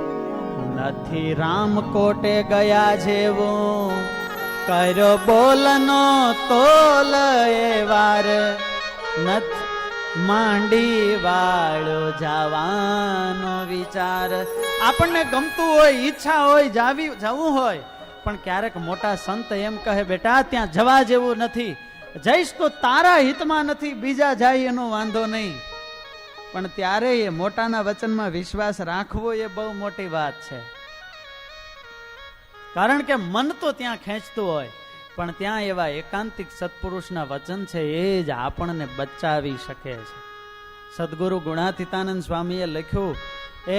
નથી રામકોટે ગયા જેવું. કર્યો બોલનો તોલ એ વાર નથી માંડી વાળો જવાનો વિચાર. આપણને ગમતું હોય, ઈચ્છા હોય, જવું હોય, પણ ક્યારેક મોટા સંત એમ કહે, બેટા ત્યાં જવા જેવું નથી, જઈશ તો તારા હિતમાં નથી, બીજા જાય એનો વાંધો નહીં. પણ ત્યારે એ મોટાના વચનમાં વિશ્વાસ રાખવો એ બહુ મોટી વાત છે. કારણ કે મન તો ત્યાં ખેંચતું હોય, પણ ત્યાં એવા એકાંતિક સત્પુરુષના વચન છે એ જ આપણને બચાવી શકે છે. સદગુરુ ગુણાતીતાનંદ સ્વામીએ લખ્યું,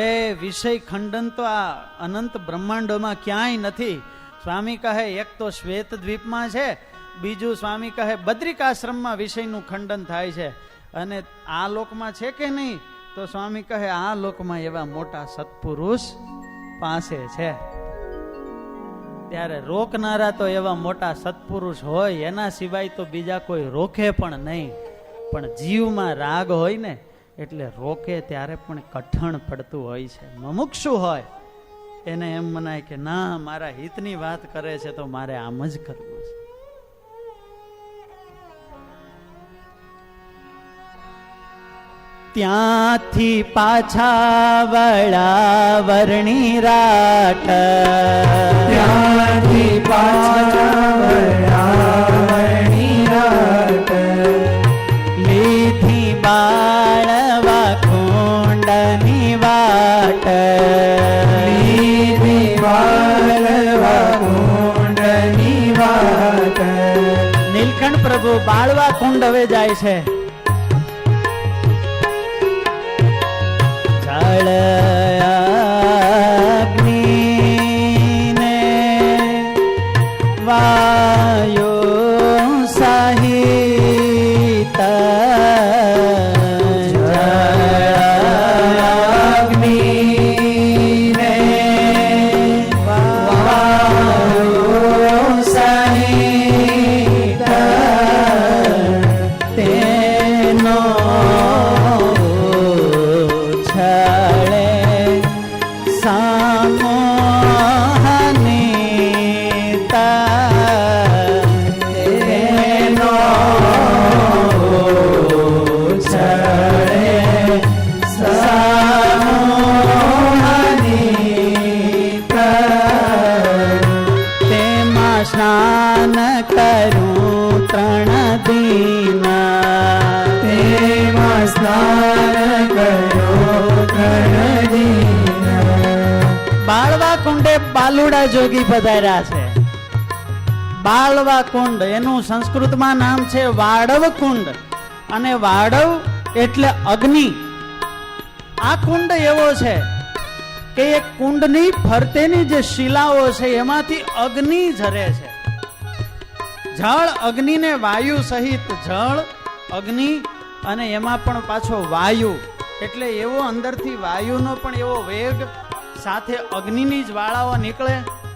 એ વિષય ખંડન તો આ અનંત બ્રહ્માંડોમાં ક્યાંય નથી. સ્વામી કહે એક તો શ્વેત દ્વીપમાં છે, બીજું સ્વામી કહે બદ્રિકાશ્રમમાં વિષયનું ખંડન થાય છે. અને આ લોકમાં છે કે નહીં? તો સ્વામી કહે આ લોકમાં એવા મોટા સત્પુરુષ પાસે છે. ત્યારે રોકનારા તો એવા મોટા સત્પુરુષ હોય, એના સિવાય તો બીજા કોઈ રોકે પણ નહીં. પણ જીવમાં રાગ હોય ને એટલે રોકે ત્યારે પણ કઠણ પડતું હોય છે. મુમુક્ષુ હોય એને એમ મનાય કે ના, મારા હિતની વાત કરે છે તો મારે આમ જ કરવું છે. ત્યાંથી પાછા વળા વર્ણી રાટ. ત્યાંથી પાછા વળ્યા વર્ણી રાટ. લીધી બાળવા કુંડની વાટ. લીધી બાળવા કુંડની વાટ. નીલકંઠ પ્રભુ બાળવા કુંડ હવે જાય છે. અગ્નિને વાયો સહિત અગ્નિને વાયો સહિત તે બાલુડા જોગી પધાર્યા છે. બાલવા કુંડ એનું સંસ્કૃતમાં નામ છે વાડવ કુંડ, અને વાડવ એટલે અગ્નિ. આ કુંડ એવો છે કે એ કુંડની ફરતેની જે શિલાઓ છે એમાંથી અગ્નિ ઝરે છે. જળ અગ્નિ ને વાયુ સહિત, જળ અગ્નિ અને એમાં પણ પાછો વાયુ, એટલે એવો અંદરથી વાયુનો પણ એવો વેગ, સાથે અગ્નિની જ્વાળાઓ નીકળે,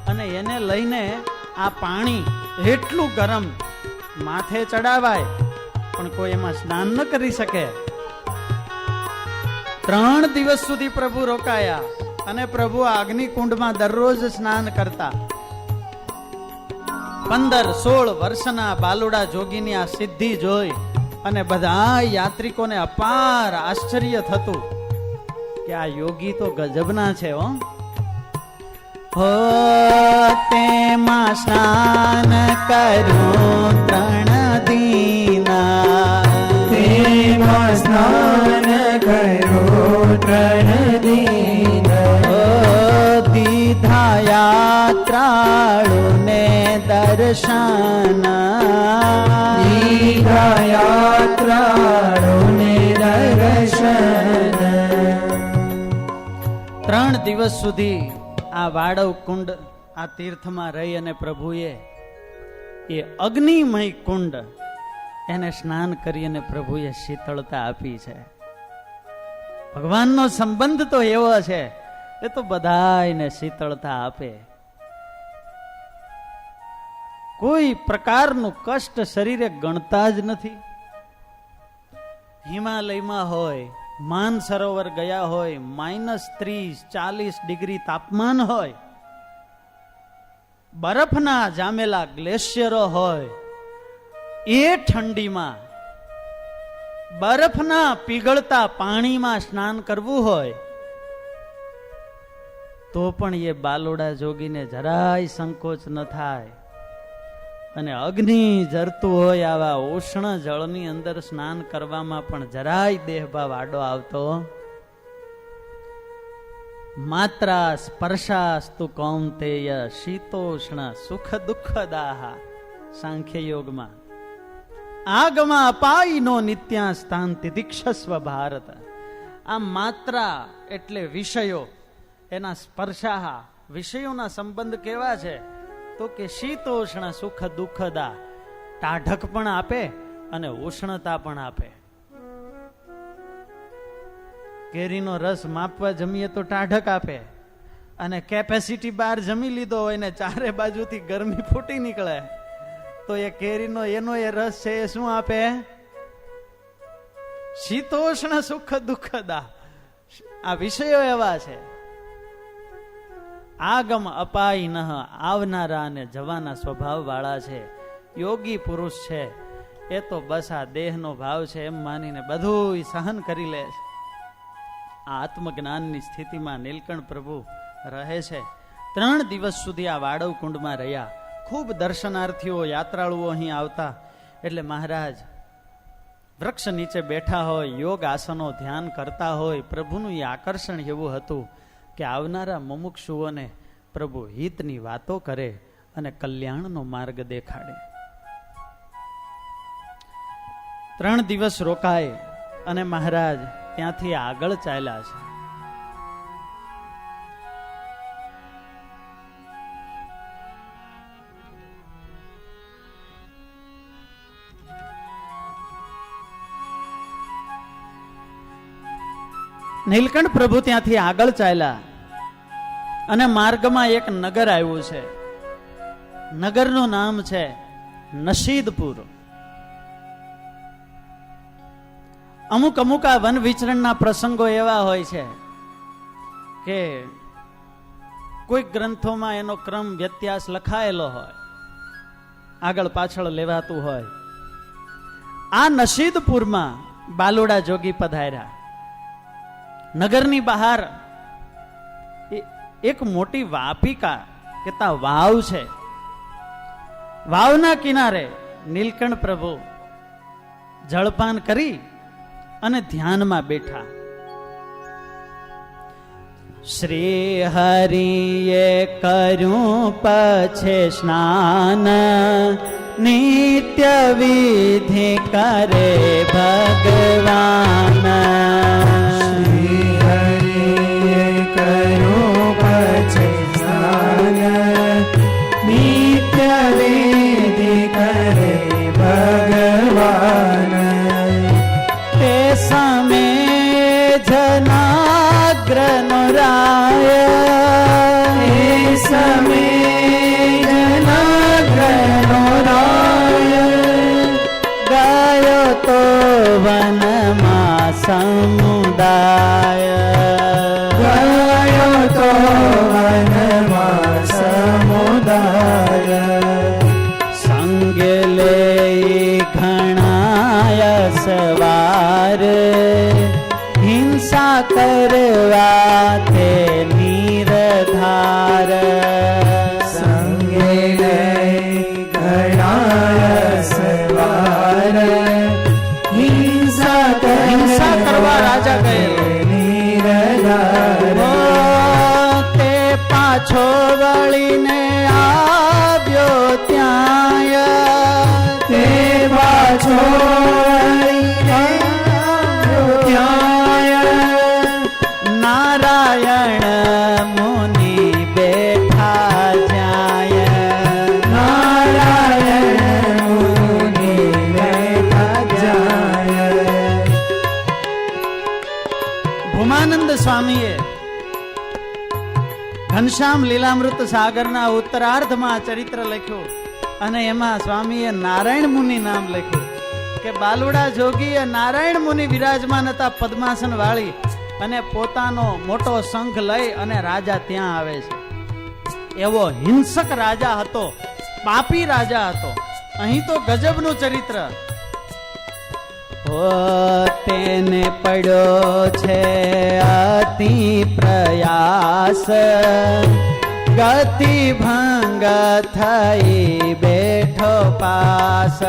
અને એને લઈને આ પાણી એટલું ગરમ, માથે ચડાવાય પણ કોઈ એમાં સ્નાન ન કરી શકે. 3 દિવસ સુધી પ્રભુ રોકાયા અને પ્રભુ આ અગ્નિકુંડમાં દરરોજ સ્નાન કરતા. 15-16 વર્ષના બાલુડા જોગીની આ સિદ્ધિ જોઈ અને બધા યાત્રિકોને અપાર આશ્ચર્ય થતું કે આ યોગી તો ગજબના છે. હો તેમાં સ્નાન કરું 3 દીના, તેમાં સ્નાન કરું 3 દીના. દીધા યાત્રાળુને દર્શન, દીધા યાત્રાળુને દર્શન. 3 દિવસ સુધી આ વાડવ કુંડ, આ તીર્થમાં રહી અને પ્રભુએ એ અગ્નિમય કુંડ એને સ્નાન કરી અને પ્રભુએ શીતળતા આપી છે. ભગવાનનો સંબંધ તો એવો છે, એ તો બધાયને શીતળતા આપે. કોઈ પ્રકારનું કષ્ટ શરીરે ગણતા જ નથી. હિમાલયમાં હોય, માનસરોવર ગયા હોય, -30-40 ડિગ્રી તાપમાન હોય, બરફના જામેલા ગ્લેશિયરો હોય, એ ઠંડીમાં બરફના પીગળતા પાણીમાં સ્નાન કરવું હોય તો પણ એ બાલુડા જોગીને જરાય સંકોચ ન થાય. અને અગ્નિ જરતું હોય આવા ઉષ્ણ જળની અંદર સ્નાન કરવામાં પણ જરાય દેહભાવ આડો આવતો. માત્રા સ્પર્શાસ્તુ કૌંતેય શીતોષ્ણ સુખ દુઃખદાહ. સાંખ્ય યોગમાં આગમાં અપાઈનો નિત્યા સ્થાન તિતિક્ષસ્વ ભારત. આ માત્રા એટલે વિષયો, એના સ્પર્શાહ, વિષયોના સંબંધ કેવા છે તો કે શીતોષ્ણ સુખ દુઃખદા, ટાઢક પણ આપે અને ઉષ્ણતા પણ આપે. કેરીનો રસ માપવા જમીએ તો ટાઢક આપે, અને કેપેસિટી બહાર જમી લીધો હોય ને ચારે બાજુથી ગરમી ફૂટી નીકળે તો એ કેરીનો એનો એ રસ છે એ શું આપે? શીતોષ્ણ સુખ દુઃખદા. આ વિષયો એવા છે. આગમ અપાઈ ન, આવનારા અને જવાના સ્વભાવ વાળા છે. યોગી પુરુષ છે એ તો બસ આ દેહનો ભાવ છે એમ માનીને બધું સહન કરી લે છે. આ આત્મજ્ઞાનની સ્થિતિમાં નીલકંઠ પ્રભુ રહે છે. 3 દિવસ સુધી આ વાડવ કુંડમાં રહ્યા. ખૂબ દર્શનાર્થીઓ, યાત્રાળુઓ અહીં આવતા. એટલે મહારાજ વૃક્ષ નીચે બેઠા હોય, યોગ આસનો ધ્યાન કરતા હોય. પ્રભુનું એ આકર્ષણ એવું હતું કે આવનારા મુમુક્ષુઓને પ્રભુ હિતની વાતો કરે અને કલ્યાણનો માર્ગ દેખાડે. 3 દિવસ રોકાય અને મહારાજ ત્યાંથી આગળ ચાલ્યા છે. નીલકંઠ પ્રભુ ત્યાંથી આગળ ચાલ્યા અને માર્ગમાં એક નગર આવ્યું છે. નગરનું નામ છે નશીદપુર. અમુક અમુક આ વન વિચરણના પ્રસંગો એવા હોય છે કે કોઈ ગ્રંથોમાં એનો ક્રમ વ્યત્યાસ લખાયેલો હોય, આગળ પાછળ લેવાતું હોય. આ નશીદપુરમાં બાલુડા જોગી પધાર્યા. નગરની બહાર એક મોટી વાપિકા કેતા વાવ છે. વાવના કિનારે નીલકંઠ પ્રભુ જળપાન કરી અને ધ્યાનમાં બેઠા. શ્રી હરિએ કર્યું પછે સ્નાન, નિત્ય વિધિ કરે ભગવાન. શ્રી હરિએ કર્યું પછે સ્નાન, નિત્ય વિધિ કરે ભગવાન. તે સમે જનાગ્રનો રાય, એ સમે જનાગ્રનો રાય, ગયો તો વનમાં સમુદાય. ગયો તો વનમાં સમુદાય. સંગે લઈ ઘણાય સવાર, હિંસા કરવા તે નિરધાર. સંગે લઈ ઘણાય સવાર, હિંસા કરવા રાજા ગયેલો. નિરધાર. તે પાછો વળીને આવ્યો ત્યાં, તે પાછો ત્યાં, નારાયણ મુનિ બેઠા જાય. નારાયણ મુનિ બેઠા જાય. ભૂમાનંદ સ્વામીએ ઘનશ્યામ લીલામૃત સાગરના ઉત્તરાર્ધમાં ચરિત્ર લખ્યું અને એમાં સ્વામીએ નારાયણ મુનિ નામ લખ્યું કે બાલુડા જોગી એ નારાયણ મુનિ વિરાજમાન હતા પદ્માસન વાળી, અને પોતાનો મોટો શંખ લઈ અને રાજા ત્યાં આવે છે. એવો હિંસક રાજા હતો, પાપી રાજા હતો. અહીં તો ગજબનું ચરિત્ર. તેને પડ્યો છે અતિ પ્રયાસ, ગતિ ભંગ થઈ બેઠો પાસ.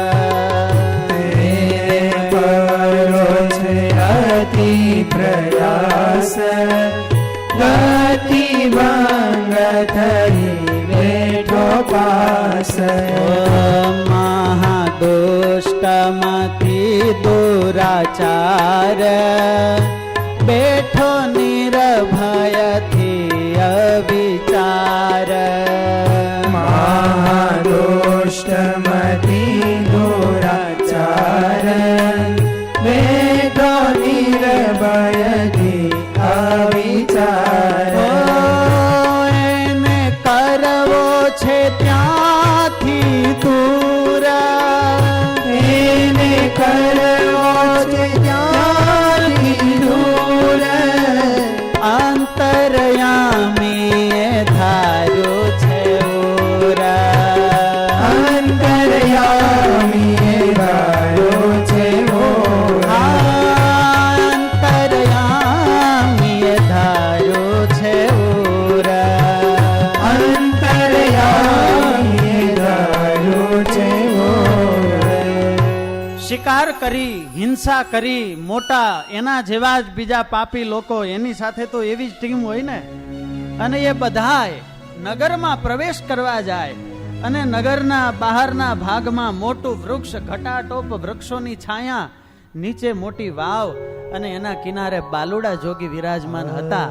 પડ્યો છે અતિ પ્રયાસ, ગતિ ભંગ થઈ બેઠો પાસ. મહાદુષ્ટમાંથી દુરાચાર, બેઠો નિર્ભયથી અવિચાર. મહાદુષ્ટમતી દુરાચાર, બેઠો નિર્ભયથી અવિચાર. એને કરવો છે ત્યાંથી દૂર, એને કરવો છે ત્યાંથી દૂર. અંતરયામી એ ધાર્યું છે ઉર. અંતરયામી એ ધાર્યો છે ઓર. અંતરયામી એ ધાર્યું છે ઉર. અંતરયામી એ ધાર્યો છે ઓર. શિકાર કરી, હિંસા કરી, મોટા એના જેવા જ બીજા પાપી લોકો, એની સાથે તો એવી જ ટીમ હોય ને. અને એ બધાય નગરમાં પ્રવેશ કરવા જાય અને નગરના બહારના ભાગમાં મોટું વૃક્ષ, ઘટાટોપ વૃક્ષોની છાયા, નીચે મોટી વાવ અને એના કિનારે બાલુડા જોગી વિરાજમાન હતા.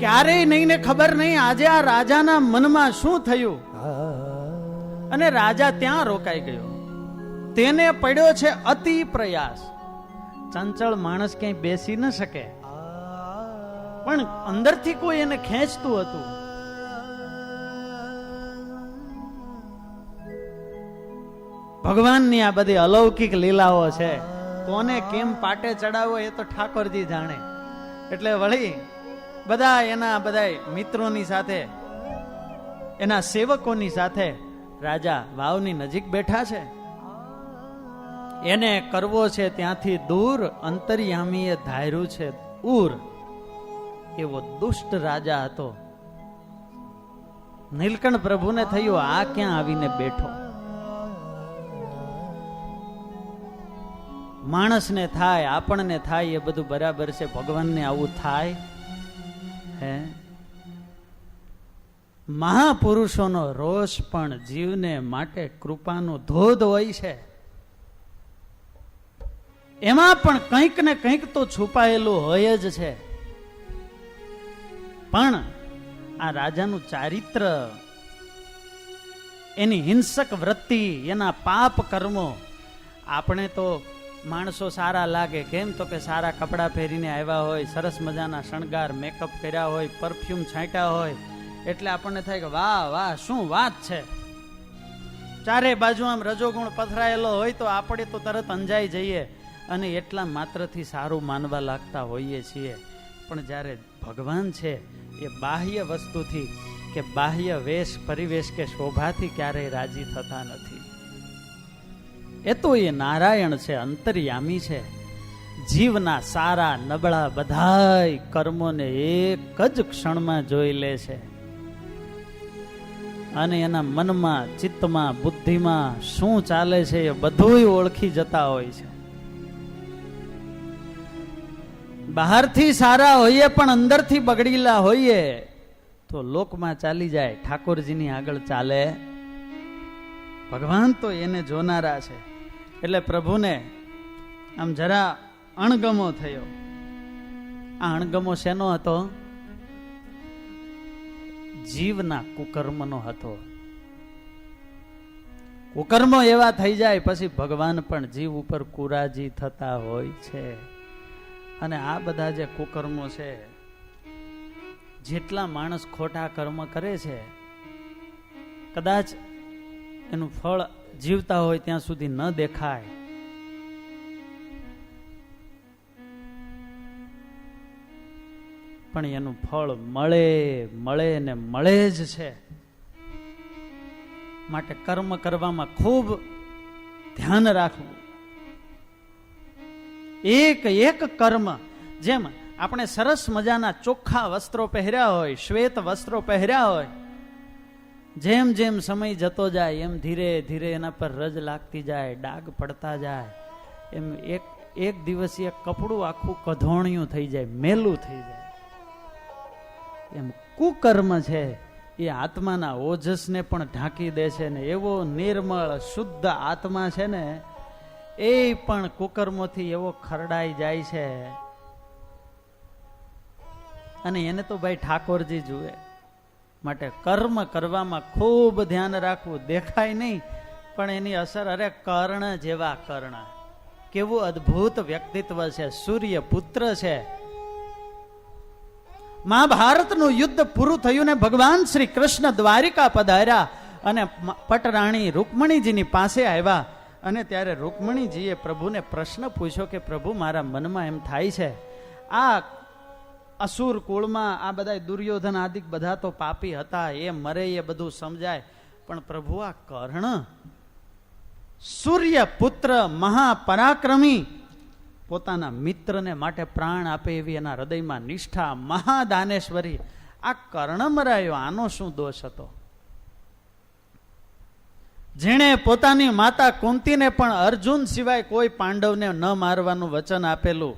ક્યારેય નહીં ને ખબર નહીં આજે આ રાજાના મનમાં શું થયું, અને રાજા ત્યાં રોકાઈ ગયો. તેને પડ્યો છે અતિ પ્રયાસ. ચંચળ માણસ ક્યાંય બેસી ન શકે, પણ અંદરથી કોઈ એને ખેંચતું હતું. ભગવાનની આ બધી અલૌકિક લીલાઓ છે. કોને કેમ પાટે ચડાવવો એ તો ઠાકોરજી જાણે. એટલે વળી બધા મિત્રોની સાથે, એના સેવકોની સાથે રાજા વાવની નજીક બેઠા છે. એને કરવો છે ત્યાંથી દૂર, અંતર્યામીએ ધાર્યું છે ઉર. એવો દુષ્ટ રાજા હતો. નીલકંઠ પ્રભુને થયું આ ક્યાં આવીને બેઠો. માણસને થાય, આપણને થાય એ બધું બરાબર છે, ભગવાનને આવું થાય હે? મહાપુરુષોનો રોષ પણ જીવને માટે કૃપાનો ધોધ હોય છે. એમાં પણ કંઈક ને કંઈક તો છુપાયેલું હોય જ છે. પણ આ રાજાનું ચારિત્ર, એની હિંસક વૃત્તિ, એના પાપ કર્મો, આપણે તો માણસો સારા લાગે. કેમ તો કે સારા કપડાં પહેરીને આવ્યા હોય, સરસ મજાના શણગાર મેકઅપ કર્યા હોય, પરફ્યુમ છાંટ્યા હોય, એટલે આપણને થાય કે વાહ વાહ શું વાત છે. ચારે બાજુ આમ રજોગુણ પથરાયેલો હોય તો આપણે તો તરત અંજાઈ જઈએ અને એટલા માત્રથી સારું માનવા લાગતા હોઈએ છીએ. પણ જ્યારે ભગવાન છે એ બાહ્ય વસ્તુથી કે બાહ્ય વેશ પરિવેશ કે શોભાથી ક્યારેય રાજી થતા નથી. એ તો એ નારાયણ છે, અંતર્યામી છે. જીવના સારા નબળા બધાય કર્મોને એક જ ક્ષણમાં જોઈ લે છે અને એના મનમાં, ચિત્તમાં, બુદ્ધિમાં શું ચાલે છે એ બધુંય ઓળખી જતા હોય છે. બહારથી સારા હોઈએ પણ અંદરથી બગડેલા હોઈએ તો લોકમાં ચાલી જાય, ઠાકોરજીની આગળ ચાલે. ભગવાન તો એને જોનારા છે. એટલે પ્રભુને આમ જરા અણગમો થયો. આ અણગમો શેનો હતો? જીવના કુકર્મનો હતો. કુકર્મો એવા થઈ જાય પછી ભગવાન પણ જીવ ઉપર કુરાજી થતા હોય છે. અને આ બધા જે કુકર્મો છે, જેટલા માણસ ખોટા કર્મ કરે છે, કદાચ એનું ફળ જીવતા હોય ત્યાં સુધી ન દેખાય, પણ એનું ફળ મળે મળે ને મળે જ છે. માટે કર્મ કરવામાં ખૂબ ધ્યાન રાખવું. એક એક કર્મ, જેમ આપણે સરસ મજાના ચોખ્ખા વસ્ત્રો પહેર્યા હોય, શ્વેત વસ્ત્રો પહેર્યા હોય, જેમ જેમ સમય જતો જાય એમ ધીરે ધીરે એના પર રજ લાગતી જાય, ડાઘ પડતા જાય, એમ એક દિવસીય કપડું આખું કધોણિયું થઈ જાય, મેલું થઈ જાય. એમ કુકર્મ છે એ આત્માના ઓજસને પણ ઢાંકી દે છે ને એવો નિર્મળ શુદ્ધ આત્મા છે ને એ પણ કુકર્મોથી એવો ખરડાઈ જાય છે. અને એને તો ભાઈ ઠાકોરજી જુએ. માટે કર્મ કરવામાં ખૂબ ધ્યાન રાખવું. દેખાય નહીં પણ એની અસર, અરે કર્ણ જેવા કર્ણ, કેવું અદ્ભુત વ્યક્તિત્વ છે, સૂર્ય પુત્ર છે. મહાભારતનું યુદ્ધ પૂરું થયું ને ભગવાન શ્રી કૃષ્ણ દ્વારિકા પધાર્યા અને પટરાણી રૂકમણીજીની પાસે આવ્યા. અને ત્યારે રૂકમણીજીએ પ્રભુને પ્રશ્ન પૂછ્યો કે પ્રભુ, મારા મનમાં એમ થાય છે, આ અસુર કુળમાં આ બધા દુર્યોધન આદિક બધા તો પાપી હતા, એ મરે એ બધું સમજાય, પણ પ્રભુ આ કર્ણ સૂર્ય પુત્ર મહાપરાક્રમી, પોતાના મિત્રને માટે પ્રાણ આપે એવી એના હૃદયમાં નિષ્ઠા, મહાદાનેશ્વરી, આ કર્ણ મરાયો, આનો શું દોષ હતો? જેણે પોતાની માતા કુંતીને પણ અર્જુન સિવાય કોઈ પાંડવને ન મારવાનું વચન આપેલું,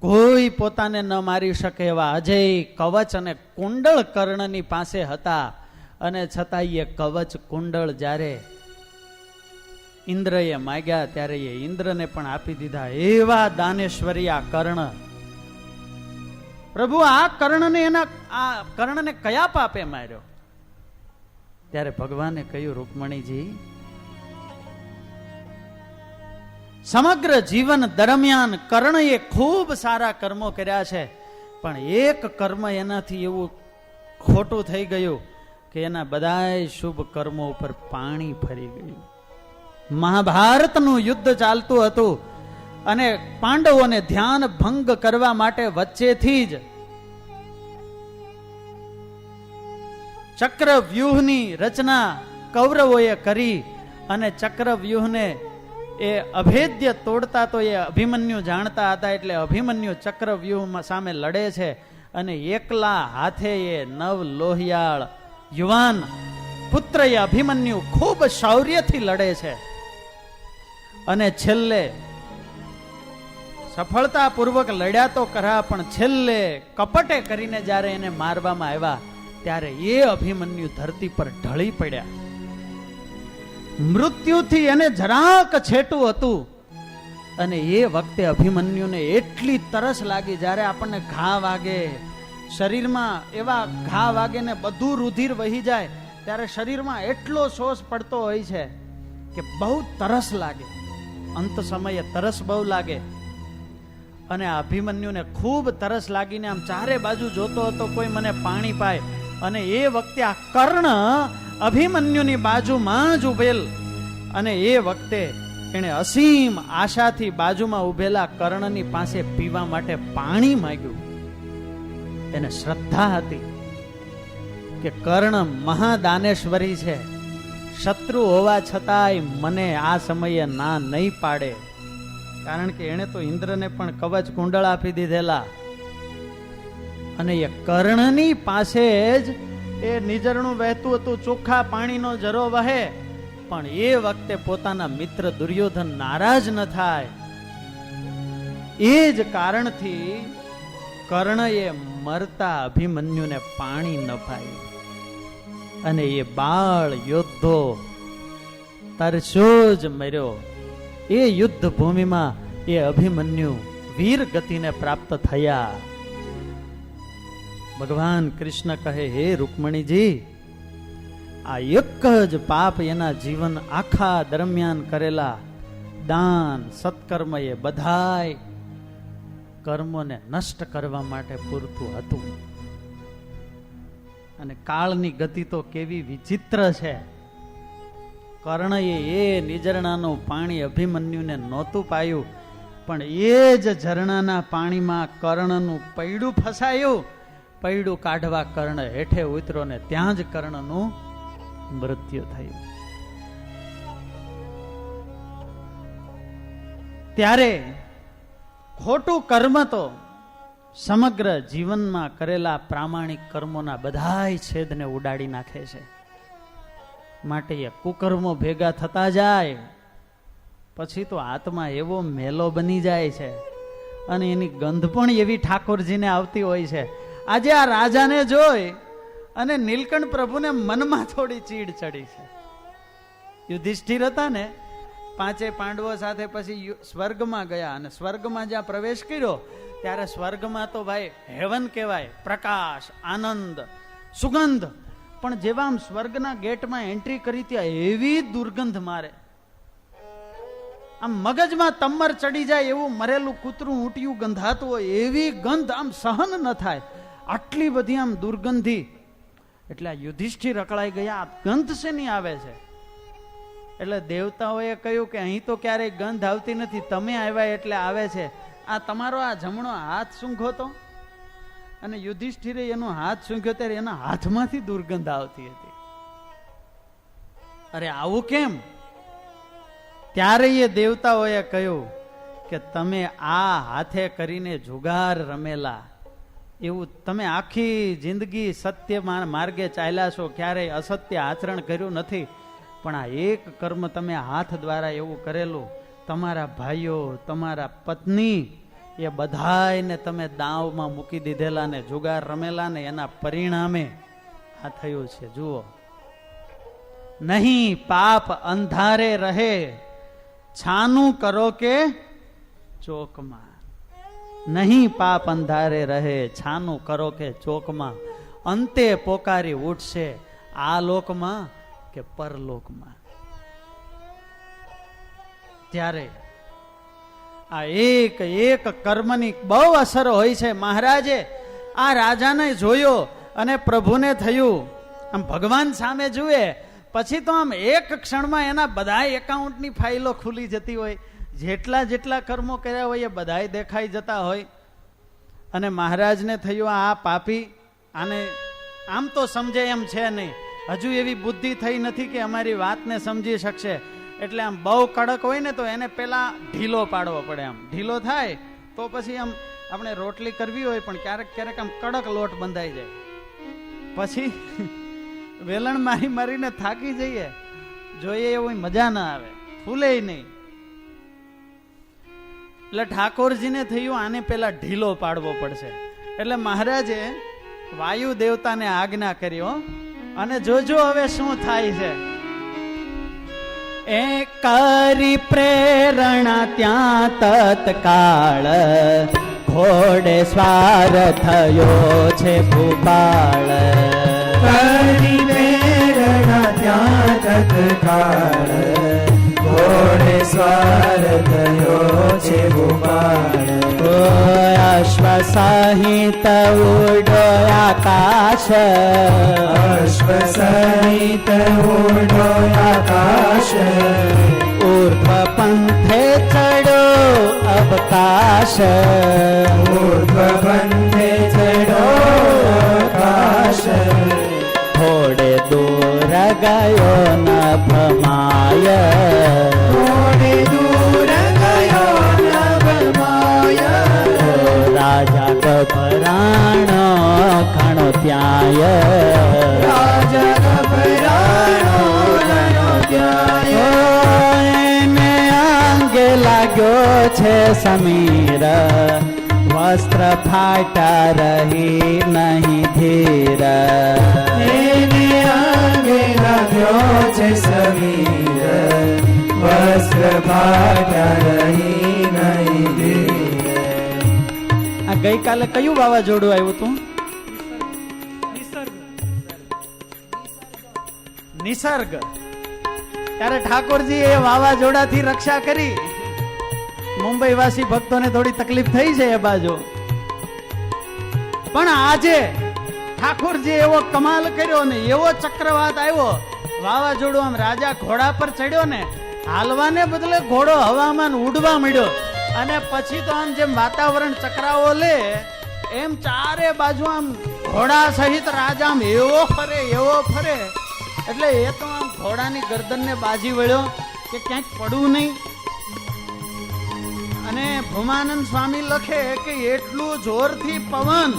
કોઈ પોતાને ન મારી શકે એવા અજય કવચ અને કુંડળ કર્ણની પાસે હતા, અને છતાં એ કવચ કુંડળ જ્યારે ઇન્દ્રએ માગ્યા ત્યારે એ ઇન્દ્રને પણ આપી દીધા. એવા દાનેશ્વરી આ કર્ણ. પ્રભુ આ કર્ણને કયા પાપે માર્યો? ત્યારે ભગવાને કહ્યું, રૂકમણીજી, સમગ્ર જીવન દરમિયાન કર્ણએ ખૂબ સારા કર્મો કર્યા છે, પણ એક કર્મ એનાથી એવું ખોટું થઈ ગયું કે એના બધાય શુભ કર્મો ઉપર પાણી ફરી ગયું. મહાભારતનું યુદ્ધ ચાલતું હતું અને પાંડવોને ધ્યાન ભંગ કરવા માટે વચ્ચેથી જ ચક્રવ્યૂહની રચના કૌરવોએ કરી અને ચક્રવ્યૂહને એ અભેદ્ય તોડતા તો એ અભિમન્યુ જાણતા હતા, એટલે અભિમન્યુ ચક્રવ્યૂહ સામે લડે છે અને એકલા હાથે એ નવ લોહિયાળ યુવાન પુત્ર એ અભિમન્યુ ખૂબ શૌર્યથી લડે છે અને છેલ્લે સફળતાપૂર્વક લડ્યા તો ખરા, પણ છેલ્લે કપટે કરીને જ્યારે એને મારવામાં આવ્યા ત્યારે એ અભિમન્યુ ધરતી પર ઢળી પડ્યા. મૃત્યુથી એને જરાક છેટું હતું અને એ વખતે અભિમન્યુને એટલી તરસ લાગી. જ્યારે આપણને ઘા વાગે, શરીરમાં એવા ઘા વાગે ને બધું રુધિર વહી જાય ત્યારે શરીરમાં એટલો સોસ પડતો હોય છે કે બહુ તરસ લાગે. અંત સમયે તરસ બહુ લાગે અને આ અભિમન્યુને ખૂબ તરસ લાગીને આમ ચારે બાજુ જોતો હતો, કોઈ મને પાણી પાય. અને એ વખતે આ કર્ણ અભિમન્યુની બાજુમાં જ ઉભેલ અને એ વખતે એને અસીમ આશાથી બાજુમાં ઉભેલા કર્ણની પાસે પીવા માટે પાણી માંગ્યું. એને શ્રદ્ધા હતી કે કર્ણ મહાદાનેશ્વરી છે, શત્રુ હોવા છતાંય મને આ સમયે ના નહીં પાડે. કારણ કે એને તો ઇન્દ્રને પણ કવચ કુંડળ આપી દીધેલા અને એ કર્ણની પાસે જ એ નિઝરણું વહેતું હતું, ચોખ્ખા પાણીનો જરો વહે. પણ એ વખતે પોતાના મિત્ર દુર્યોધન નારાજ ન થાય એ જ કારણથી કર્ણએ મરતા અભિમન્યુને પાણી ન પાયું અને એ બાળ યોદ્ધો તરસો જ મર્યો. એ યુદ્ધ ભૂમિમાં એ અભિમન્યુ વીર ગતિને પ્રાપ્ત થયા. ભગવાન કૃષ્ણ કહે, હે રૂકમણીજી, આ એક જ પાપ એના જીવન આખા દરમિયાન કરેલા દાન સત્કર્મ એ બધાય કર્મોને નષ્ટ કરવા માટે પૂરતું હતું. અને કાળની ગતિ તો કેવી વિચિત્ર છે. કર્ણએ એ નિઝરણાનું પાણી અભિમન્યુને નહોતું પાયું, પણ એ જ ઝરણાના પાણીમાં કર્ણનું પૈડું ફસાયું. પૈડું કાઢવા કર્ણ હેઠે ઉતરો ને ત્યાં જ કર્ણનું મૃત્યુ થયું. ત્યારે ખોટું કર્મ તો સમગ્ર જીવનમાં કરેલા પ્રામાણિક કર્મોના બધાય છેદને ઉડાડી નાખે છે. માટે એ કુકર્મો ભેગા થતા જાય પછી તો આત્મા એવો મેલો બની જાય છે અને એની ગંધ પણ એવી ઠાકોરજીને આવતી હોય છે. આજે આ રાજાને જોઈ અને નીલકંઠ પ્રભુને મનમાં થોડી ચીડ ચડી છે. યુધિષ્ઠિર હતા ને, પાંચે પાંડવો સાથે પછી સ્વર્ગમાં ગયા અને સ્વર્ગમાં જ્યાં પ્રવેશ કર્યો ત્યારે સ્વર્ગમાં તો ભાઈ હેવન કહેવાય, પ્રકાશ, આનંદ, સુગંધ. પણ જેવા આમ સ્વર્ગના ગેટમાં એન્ટ્રી કરી ત્યાં એવી દુર્ગંધ મારે, આમ મગજમાં તમ્મર ચડી જાય એવું મરેલું કૂતરું ઊંટિયું ગંધાતું હોય એવી ગંધ આમ સહન ન થાય, આટલી બધી આમ દુર્ગંધી. એટલે આ યુધિષ્ઠિર અકળાઈ ગયા, આ ગંધ શેની આવે છે? એટલે દેવતાઓએ કહ્યું કે અહીં તો ક્યારેય ગંધ આવતી નથી, તમે આવ્યા એટલે આવે છે. આ તમારો આ જમણો હાથ સૂંઘો તો. અને યુધિષ્ઠિરે એનો હાથ સૂંઘ્યો ત્યારે એના હાથમાંથી દુર્ગંધ આવતી હતી. અરે આવું કેમ? ત્યારે એ દેવતાઓએ કહ્યું કે તમે આ હાથે કરીને જુગાર રમેલા, એવું તમે આખી જિંદગી સત્ય માર્ગે ચાલ્યા છો, ક્યારેય અસત્ય આચરણ કર્યું નથી. પણ આ એક કર્મ તમે હાથ દ્વારા એવું કરેલું, તમારા ભાઈઓ, તમારા પત્ની એ બધાયને તમે દાવમાં મૂકી દીધેલા ને જુગાર રમેલા ને એના પરિણામે આ થયું છે. જુઓ, નહીં પાપ અંધારે રહે, છાનું કરો કે ચોકમાં. નહીં પાપ અંધારે રહે, છાનું કરો કે ચોકમાં. અંતે પોકારી ઉઠશે આ લોકમાં કે પરલોકમાં. ત્યારે આ એક એક કર્મની બહુ અસર હોય છે. મહારાજે આ રાજાને જોયો અને પ્રભુને થયું, આમ ભગવાન સામે જુએ પછી તો આમ એક ક્ષણમાં એના બધા એકાઉન્ટની ફાઇલો ખુલી જતી હોય, જેટલા જેટલા કર્મો કર્યા હોય એ બધાય દેખાઈ જતા હોય. અને મહારાજને થયું આ પાપી આને આમ તો સમજે એમ છે નહીં, હજુ એવી બુદ્ધિ થઈ નથી કે અમારી વાતને સમજી શકશે. એટલે આમ બહુ કડક હોય ને તો એને પેલા ઢીલો પાડવો પડે. આમ ઢીલો થાય તો પછી આમ આપણે રોટલી કરવી હોય પણ ક્યારેક ક્યારેક આમ કડક લોટ બંધાઈ જાય, પછી વેલણ મારી મારીને થાકી જઈએ, જોઈએ એવું મજા ના આવે, ફૂલે નહીં. એટલે ઠાકોરજીને થયું આને પેલા ઢીલો પાડવો પડશે. એટલે મહારાજે વાયુ દેવતાને આજ્ઞા કર્યો અને જોજો હવે શું થાય છે. એ કરી પ્રેરણા ત્યાં તત્કાળ ઘોડે સ્વાર થયો છે ભૂપાળ. કરી પ્રેરણા ત્યાં તત્કાળ ઘોડે સ્વાર થયો છે ભૂપાળ. અશ્વ સહિત ઉડો આકાશ, અશ્વ સહિત ઉડો આકાશ. ઉર્ધ્વ પંથે ચડો અવકાશ, ઉર્ધ્વ પંથે ચડો આકાશ. થોડે દૂર ગયો નભમાય, થોડે દૂર ગયો નભમાય. રાજા ગભરાણો ઘણો ત્યાંય, રાજા ગભરાણો ઘણો ત્યાંય. એને અંગે લાગ્યો છે સમીર, વસ્ત્ર ફાટા રહી નહીં ધીર. એને અંગે લાગ્યો છે સમીર, વસ્ત્ર ફાટ્યા રહી નહીં ધીર. આ ગઈકાલે કયું વાવાઝોડું આવ્યું હતું? નિસર્ગ. ત્યારે ઠાકોરજી એ વાવાઝોડાથી રક્ષા કરી. મુંબઈ વાસી ભક્તોને થોડી તકલીફ થઈ છે એ બાજુ, પણ આજે ઠાકોરજી એવો કમાલ કર્યો ને એવો ચક્રવાત આવ્યો, વાવાઝોડું આમ રાજા ઘોડા પર ચડ્યો ને હાલવાને બદલે ઘોડો હવામાં ઉડવા મળ્યો. અને પછી તો આમ જેમ વાતાવરણ ચક્રાવો લે એમ ચારે બાજુ આમ ઘોડા સહિત રાજા આમ એવો ફરે એટલે એ તો આમ ઘોડાની ગરદનને બાજી વળ્યો કે ક્યાંક પડવું નહીં. અને ભૂમાનંદ સ્વામી લખે કે એટલું જોરથી પવન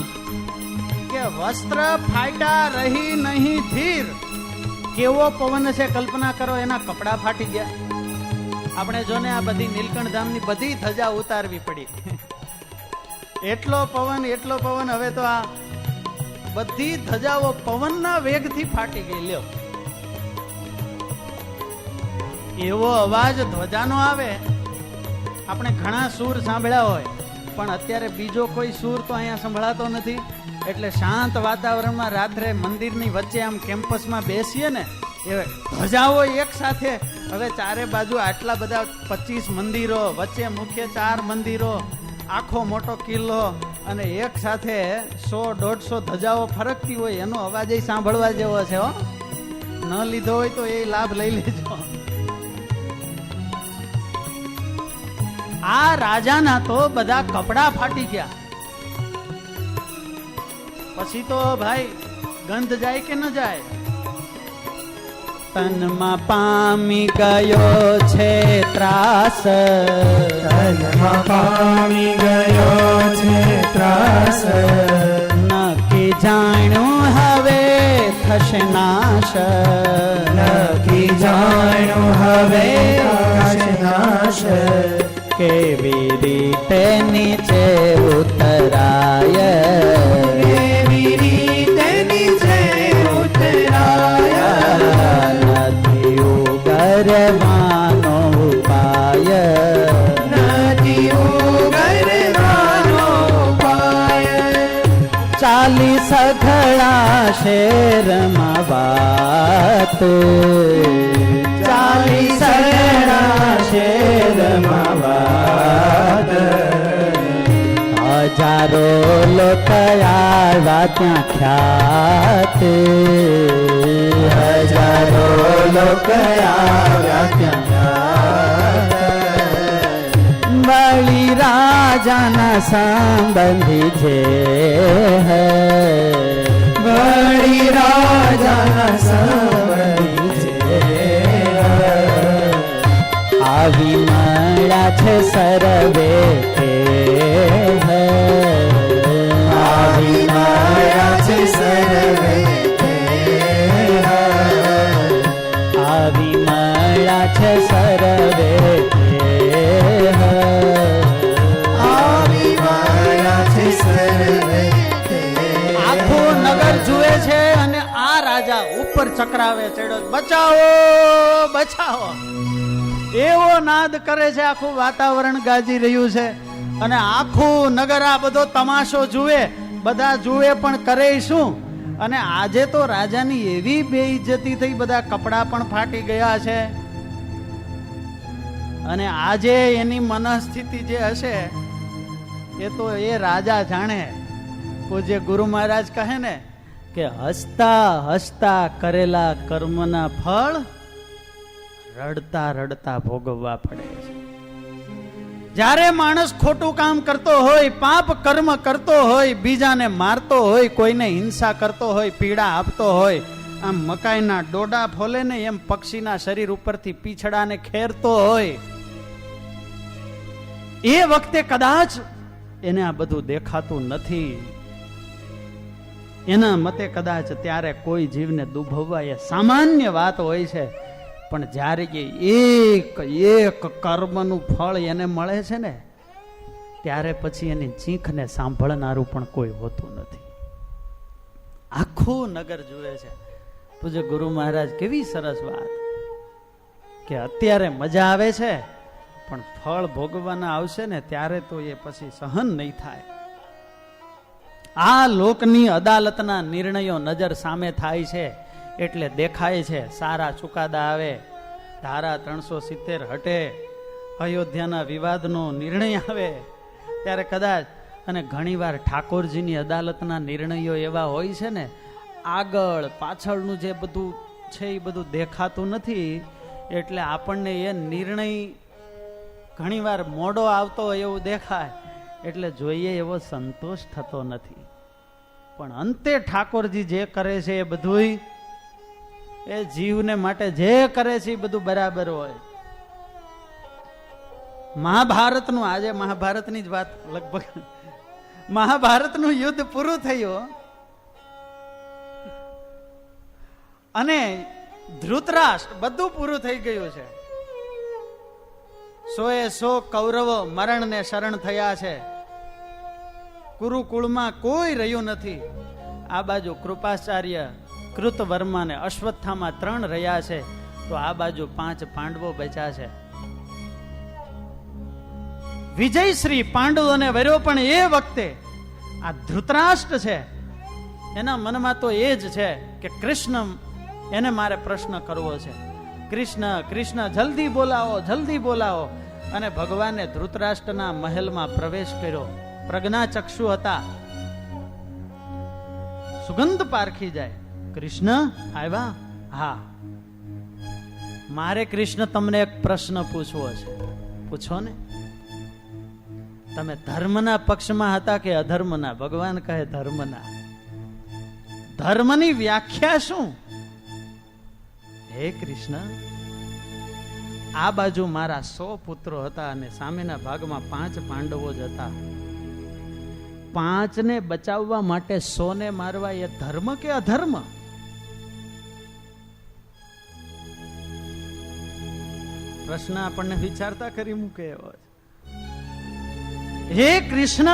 કે વસ્ત્ર ફાટ્યા રહી નહીં ધીર. કેવો પવન છે કલ્પના કરો, એના કપડા ફાટી ગયા. આપણે જો ને આ બધી નીલકંઠ ધામની બધી ધજા ઉતારવી પડી. એટલો પવન હવે તો આ બધી ધજાઓ પવનના વેગથી ફાટી ગઈ. લ્યો, એવો અવાજ ધ્વજાનો આવે. આપણે ઘણા સૂર સાંભળ્યા હોય પણ અત્યારે બીજો કોઈ સૂર તો અહીંયા સંભળાતો નથી. એટલે શાંત વાતાવરણમાં રાત્રે મંદિરની વચ્ચે આમ કેમ્પસમાં બેસીએ ને એ ધજાઓ એક સાથે. હવે ચારે બાજુ આટલા બધા 25 મંદિરો, વચ્ચે મુખ્ય 4 મંદિરો, આખો મોટો કિલ્લો, અને એક સાથે 100-150 ધજાઓ ફરકતી હોય, એનો અવાજ એ સાંભળવા જેવો છે. હો, ન લીધો હોય તો એ લાભ લઈ લેજો. આ રાજાના તો બધા કપડા ફાટી ગયા. પછી તો ભાઈ ગંધ જાય કે ન જાય? તનમાં પામી ગયો છે ત્રાસ, તનમાં પામી ગયો છે ત્રાસ. નક્કી જાણ્યું હવે થશે નાશ, નક્કી જાણ્યું હવે થશે નાશ. કેવી રીતે નીચે ઉતરાય, કેવી રીતે નીચે ઉતરાય. નથી ઉગરવાનો ઉપાય, નથી ઉગરવાનો ઉપાય. ચાલી સઘળા શેરમાં વાત, ચાલી સઘળા શેરમાં વાત. હજારો લોક આવ્યા ત્યાં ખ્યાત, હજારો લોક આવ્યા ત્યાં ખ્યાત. બળી રાજાના સંબંધી જે બળી રાજાના સંબંધી છે. આવી મળ્યા છે સર્વે કે આવી મળ્યા છે સર્વે કે. છે સર્વે દેહ. આવી માયા છે સર્વે દેહ. આખું નગર જુએ છે અને આ રાજા ઉપર ચક્રાવે ચડ્યો, બચાવો બચાવો એવો નાદ કરે છે. આખું વાતાવરણ ગાજી રહ્યું છે અને આખું નગર આ બધો તમાશો જુએ, બધા જુએ પણ કરે શું? અને આજે તો રાજાની એવી બેઇજ્જતી થઈ, બધા કપડાં પણ ફાટી ગયા છે. અને આજે એની મનસ્થિતિ જે હશે એ તો એ રાજા જાણે. પૂજ્ય ગુરુ મહારાજ કહે ને કે હસતા હસતા કરેલા કર્મના ફળ રડતા રડતા ભોગવવા પડે છે. જ્યારે માણસ ખોટું કામ કરતો હોય, પાપ કર્મ કરતો હોય, બીજાને મારતો હોય, કોઈને હિંસા કરતો હોય, પીડા આપતો હોય, આમ મકાઈના ડોડા ફોલે ને એમ પક્ષીના શરીર ઉપરથી પીછડાને ખેરતો હોય, એ વખતે કદાચ એને આ બધું દેખાતું નથી. એના મતે કદાચ ત્યારે કોઈ જીવને દુભવવા એ સામાન્ય વાત હોય છે. પણ જ્યારે કે એક એક કર્મનું ફળ એને મળે છે ને, ત્યારે પછી એની ચીખને સાંભળનારું પણ કોઈ હોતું નથી. આખું નગર જુએ છે. પૂજ્ય ગુરુ મહારાજ કેવી સરસ વાત કે અત્યારે મજા આવે છે પણ ફળ ભોગવાના આવશે ને ત્યારે તો એ પછી સહન નહીં થાય. આ લોકની અદાલતના નિર્ણયો નજર સામે થાય છે એટલે દેખાય છે. સારા ચુકાદા આવે, ધારા 370 હટે, અયોધ્યાના વિવાદનો નિર્ણય આવે ત્યારે કદાચ. અને ઘણીવાર ઠાકોરજીની અદાલતના નિર્ણયો એવા હોય છે ને, આગળ પાછળનું જે બધું છે એ બધું દેખાતું નથી, એટલે આપણને એ નિર્ણય ઘણીવાર મોડો આવતો એવું દેખાય, એટલે જોઈએ એવો સંતોષ થતો નથી. પણ અંતે ઠાકોરજી જે કરે છે એ બધું એ જીવને માટે જે કરે છે એ બધું બરાબર હોય. મહાભારતનું, આજે મહાભારતની જ વાત, લગભગ મહાભારતનું યુદ્ધ પૂરું થયું અને ધૃતરાષ્ટ્ર બધું પૂરું થઈ ગયું છે. 100 કૌરવો મરણને શરણ થયા છે. કુરુકુળમાં કોઈ રહ્યું નથી. આ બાજુ કૃપાચાર્ય, કૃતવર્મા ને અશ્વત્થામાં 3 રહ્યા છે, તો આ બાજુ 5 પાંડવો બચ્યા છે. વિજયશ્રી પાંડવોને વર્યો, પણ એ વખતે આ ધૃતરાષ્ટ્ર છે એના મનમાં તો એ જ છે કે કૃષ્ણ, એને મારે પ્રશ્ન કરવો છે. કૃષ્ણ કૃષ્ણ જલ્દી બોલાવો, જલ્દી બોલાવો. અને ભગવાને ધૃતરાષ્ટ્રના મહેલમાં પ્રવેશ કર્યો. પ્રજ્ઞાચક્ષુ હતા, સુગંધ પારખી જાય. કૃષ્ણ આવ્યા? હા. મારે કૃષ્ણ તમને એક પ્રશ્ન પૂછવો છે. પૂછો ને. તમે ધર્મના પક્ષમાં હતા કે અધર્મના? ભગવાન કહે ધર્મના. ધર્મની વ્યાખ્યા શું? હે કૃષ્ણ, આ બાજુ મારા 100 પુત્રો હતા અને સામેના ભાગમાં 5 પાંડવો જ હતા. 5 ને બચાવવા માટે 100 ને મારવા એ ધર્મ કે અધર્મ? પ્રશ્ન આપણને વિચારતા કરી મૂકે એવો. હે કૃષ્ણ,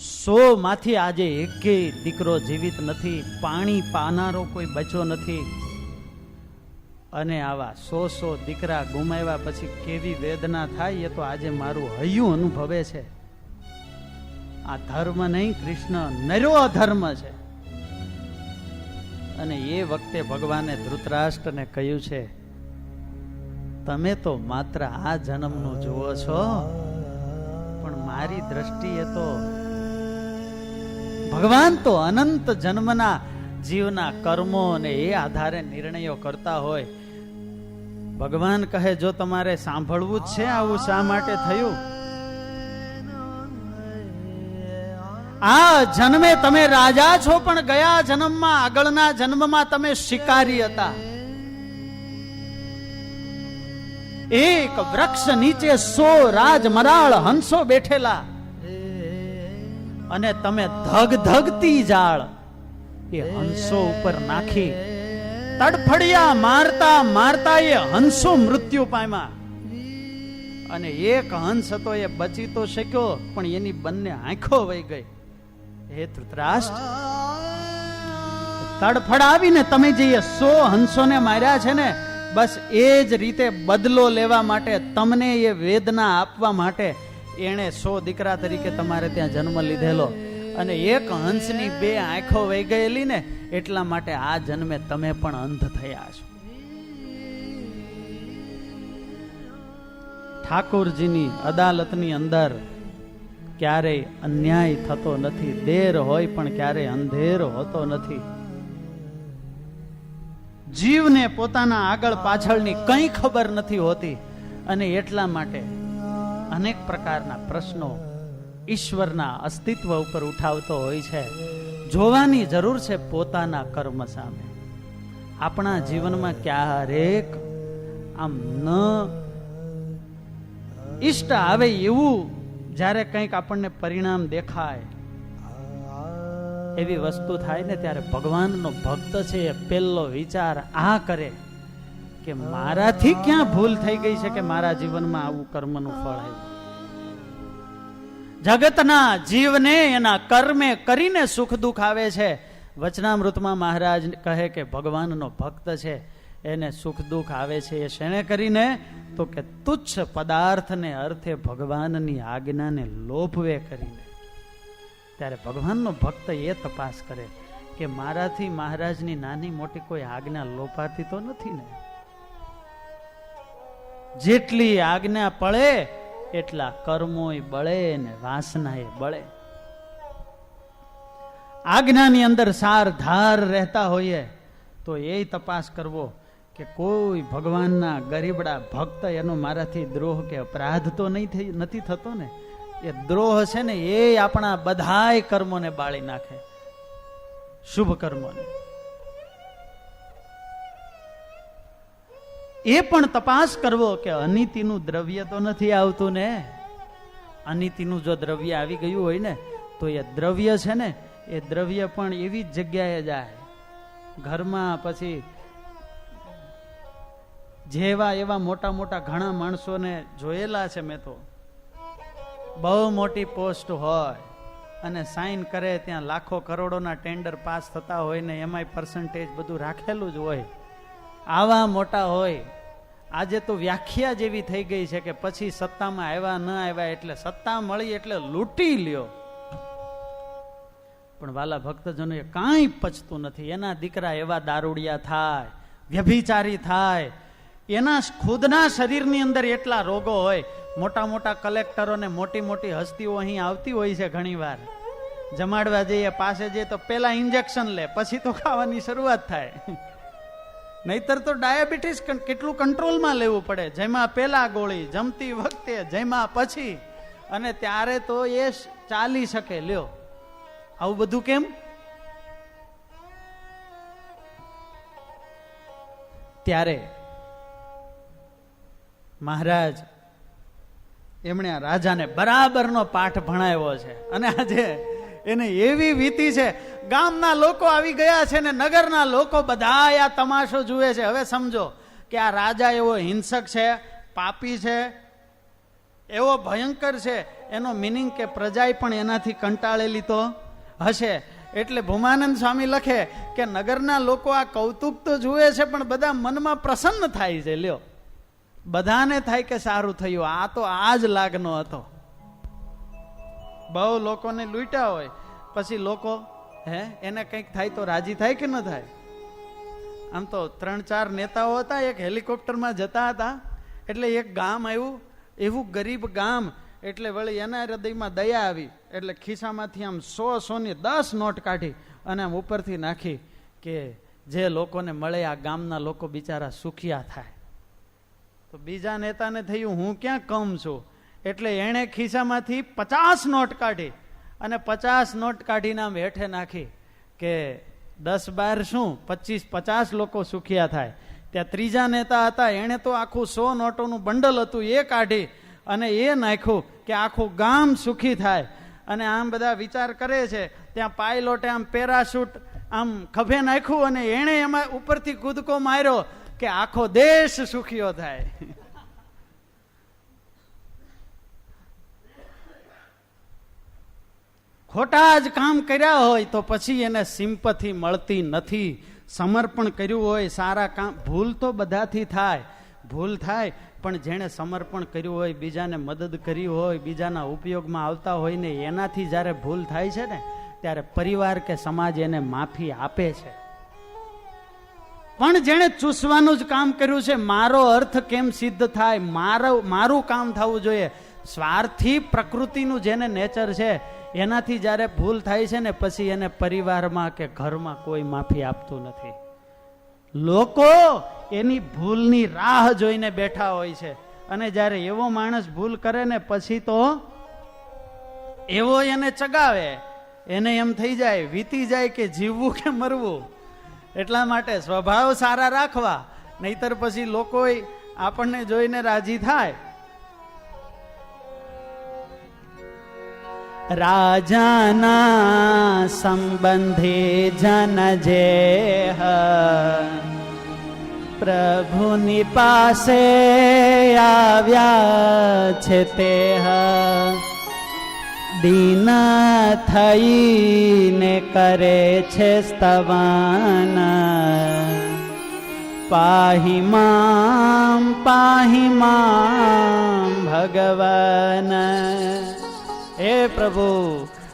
100 માંથી આજે એકેય દીકરો જીવિત નથી, પાણી પાનારો કોઈ બચ્યો નથી. અને આવા 100 દીકરા ગુમાવ્યા પછી કેવી વેદના થાય એ તો આજે મારું હૈયું અનુભવે છે. આ ધર્મ નહીં કૃષ્ણ, નર્યો અધર્મ છે. અને એ વખતે ભગવાને ધૃતરાષ્ટ્રને કહ્યું છે, તમે તો માત્ર આ જન્મનું જુઓ છો, પણ મારી દ્રષ્ટિએ તો ભગવાન તો અનંત જન્મના જીવના કર્મો અને એ આધારે નિર્ણયો કરતા હોય. ભગવાન કહે, જો તમારે સાંભળવું જ છે આવું શા માટે થયું? આ જન્મે તમે રાજા છો, પણ ગયા જન્મમાં, આગળના જન્મમાં તમે શિકારી હતા. એક વૃક્ષ નીચે 100 રાજ મરાળ હંસો બેઠેલા, અને તમે ધગધગતી જાળ એ હંસો ઉપર નાખી તડફડિયા મારતા મારતા એ હંસો મૃત્યુ પામ્યા, અને એક હંસ હતો એ બચી તો શક્યો, પણ એની બંને આંખો વહી ગઈ. હે ધૃતરાષ્ટ્ર, તડફડાવીને તમે જે 100 હંસોને માર્યા છે ને, બસ એ જ રીતે બદલો લેવા માટે, તમને એ વેદના આપવા માટે એણે 100 દીકરા તરીકે તમારે ત્યાં જન્મ લીધેલો, અને એક હંસની 2 આંખો વહી ગયેલી ને, એટલા માટે આ જન્મે તમે પણ અંધ થયા છો. ઠાકોરજીની અદાલતની અંદર ક્યારેય અન્યાય થતો નથી. દેર હોય પણ ક્યારેય અંધેરો હોતો નથી. જીવને પોતાના આગળ પાછળની કંઈ ખબર નથી હોતી, અને એટલા માટે અનેક પ્રકારના પ્રશ્નો ઈશ્વરના અસ્તિત્વ ઉપર ઉઠાવતો હોય છે. જોવાની જરૂર છે પોતાના કર્મ સામે. આપણા જીવનમાં ક્યારેક આમ ન ઈષ્ટ આવે એવું જ્યારે કંઈક આપણને પરિણામ દેખાય, એવી વસ્તુ થાય ને, ત્યારે ભગવાનનો ભક્ત છે એ પહેલો વિચાર આ કરે કે મારાથી ક્યાં ભૂલ થઈ ગઈ છે કે મારા જીવનમાં આવું કર્મનું ફળ આવ્યું. જગતના જીવને એના કર્મે કરીને સુખ દુઃખ આવે છે. વચનામૃતમાં મહારાજ કહે કે ભગવાનનો ભક્ત છે એને સુખ દુઃખ આવે છે. એ શેણે કરીને? તો કે તુચ્છ પદાર્થને અર્થે ભગવાનની આજ્ઞાને લોભવે કરીને. ત્યારે ભગવાનનો ભક્ત એ તપાસ કરે કે મારાથી મહારાજની નાની મોટી કોઈ આજ્ઞા લોપાતી તો નથી ને. જેટલી આજ્ઞા પડે એટલા કર્મોય બળે ને વાસનાએ બળે. આજ્ઞાની અંદર સાર ધાર રહેતા હોઈએ તો એ તપાસ કરવો કે કોઈ ભગવાનના ગરીબડા ભક્ત એનો મારાથી દ્રોહ કે અપરાધ તો નથી થતો ને. એ દ્રોહ છે ને એ આપણા બધાય કર્મોને બાળી નાખે, શુભ કર્મોને. એ પણ તપાસ કરવો કે અનિતિનું દ્રવ્ય તો નથી આવતું ને. અનિતિનું જો દ્રવ્ય આવી ગયું હોય ને તો એ દ્રવ્ય છે ને, એ દ્રવ્ય પણ એવી જ જગ્યાએ જાય. ઘરમાં પછી જેવા એવા મોટા મોટા ઘણા માણસોને જોયેલા છે મેં તો. બહુ મોટી પોસ્ટ હોય અને સાઇન કરે ત્યાં લાખો કરોડોના ટેન્ડર પાસ થતા હોય ને એમાંય પર્સન્ટેજ બધું રાખેલું જ હોય. આવા મોટા હોય. આજે તો વ્યાખ્યા જેવી થઈ ગઈ છે કે પછી સત્તામાં આવ્યા ન આવ્યા એટલે સત્તા મળી એટલે લૂંટી લ્યો. પણ વાલા ભક્તજનો એ કાંઈ પચતું નથી. એના દીકરા એવા દારૂડિયા થાય, વ્યભિચારી થાય, એના ખુદના શરીરની અંદર એટલા રોગો હોય. મોટા મોટા કલેક્ટરો ને મોટી મોટી હસ્તીઓ અહીં આવતી હોય છે ઘણી વાર. જમાડવા જઈએ, પાસે જઈએ તો પેલા ઇન્જેક્શન લે, પછી તો ખાવાની શરૂઆત થાય. નહીતર તો ડાયાબિટીસ કેટલું કંટ્રોલમાં લેવું પડે. જેમાં પેલા ગોળી જમતી વખતે, જેમાં પછી, અને ત્યારે તો એ ચાલી શકે. લ્યો, આવું બધું કેમ? ત્યારે મહારાજ એમણે આ રાજાને બરાબરનો પાઠ ભણાવ્યો છે. અને આજે એને એવી વીતી છે, ગામના લોકો આવી ગયા છે ને નગરના લોકો બધા આ તમાશો જુએ છે. હવે સમજો કે આ રાજા એવો હિંસક છે, પાપી છે, એવો ભયંકર છે. એનો મિનિંગ કે પ્રજાએ પણ એનાથી કંટાળેલી તો હશે. એટલે ભૂમાનંદ સ્વામી લખે કે નગરના લોકો આ કૌતુક તો જુએ છે પણ બધા મનમાં પ્રસન્ન થાય છે. લ્યો, બધાને થાય કે સારું થયું, આ તો આ જ લાગનો હતો. બહુ લોકોને લૂંટ્યા હોય પછી લોકો એને કંઈક થાય તો રાજી થાય કે ન થાય? આમ તો 3-4 નેતાઓ હતા, એક હેલિકોપ્ટરમાં જતા હતા. એટલે એક ગામ આવ્યું, એવું ગરીબ ગામ. એટલે વળી એના હૃદયમાં દયા આવી. એટલે ખિસ્સામાંથી આમ 100 નોટ કાઢી અને આમ ઉપરથી નાખી કે જે લોકોને મળે આ ગામના લોકો બિચારા સુખિયા થાય. તો બીજા નેતાને થયું હું ક્યાં કમ છું. એટલે એણે ખિસ્સામાંથી 50 નોટ કાઢી અને 50 નોટ કાઢીને આમ હેઠે નાખી કે 10-12 શું 25-50 લોકો સુખિયા થાય. ત્યાં ત્રીજા નેતા હતા, એણે તો આખું 100 નોટોનું બંડલ હતું એ કાઢી અને એ નાખ્યું કે આખું ગામ સુખી થાય. અને આમ બધા વિચાર કરે છે. ત્યાં પાયલોટે આમ પેરાશૂટ આમ ખભે નાખ્યું અને એણે એમાં ઉપરથી કૂદકો માર્યો કે આખો દેશ સુખીઓ થાય. ખોટા જ કામ કર્યા હોય તો પછી એને સિમ્પથી મળતી નથી. સમર્પણ કર્યું હોય સારા કામ, ભૂલ તો બધાથી થાય, ભૂલ થાય, પણ જેણે સમર્પણ કર્યું હોય, બીજાને મદદ કરી હોય, બીજાના ઉપયોગમાં આવતા હોય ને એનાથી જ્યારે ભૂલ થાય છે ને ત્યારે પરિવાર કે સમાજ એને માફી આપે છે. પણ જેણે ચૂસવાનું જ કામ કર્યું છે, મારો અર્થ કેમ સિદ્ધ થાય, મારું કામ થવું જોઈએ, સ્વાર્થી પ્રકૃતિનું જેને નેચર છે એનાથી જ્યારે ભૂલ થાય છે ને પછી એને પરિવારમાં કે ઘરમાં કોઈ માફી આપતું નથી. લોકો એની ભૂલની રાહ જોઈને બેઠા હોય છે અને જ્યારે એવો માણસ ભૂલ કરે ને પછી તો એવો એને ચગાવે, એને એમ થઈ જાય વીતી જાય કે જીવવું કે મરવું. એટલા માટે સ્વભાવ સારા રાખવા, નહીતર પછી લોકો આપણને જોઈને રાજી થાય. રાજાના સંબંધી જન જે પ્રભુની પાસે આવ્યા છે તે દીન થઈને કરે છે સ્તવન, પાહી મામ ભગવાન. હે પ્રભુ,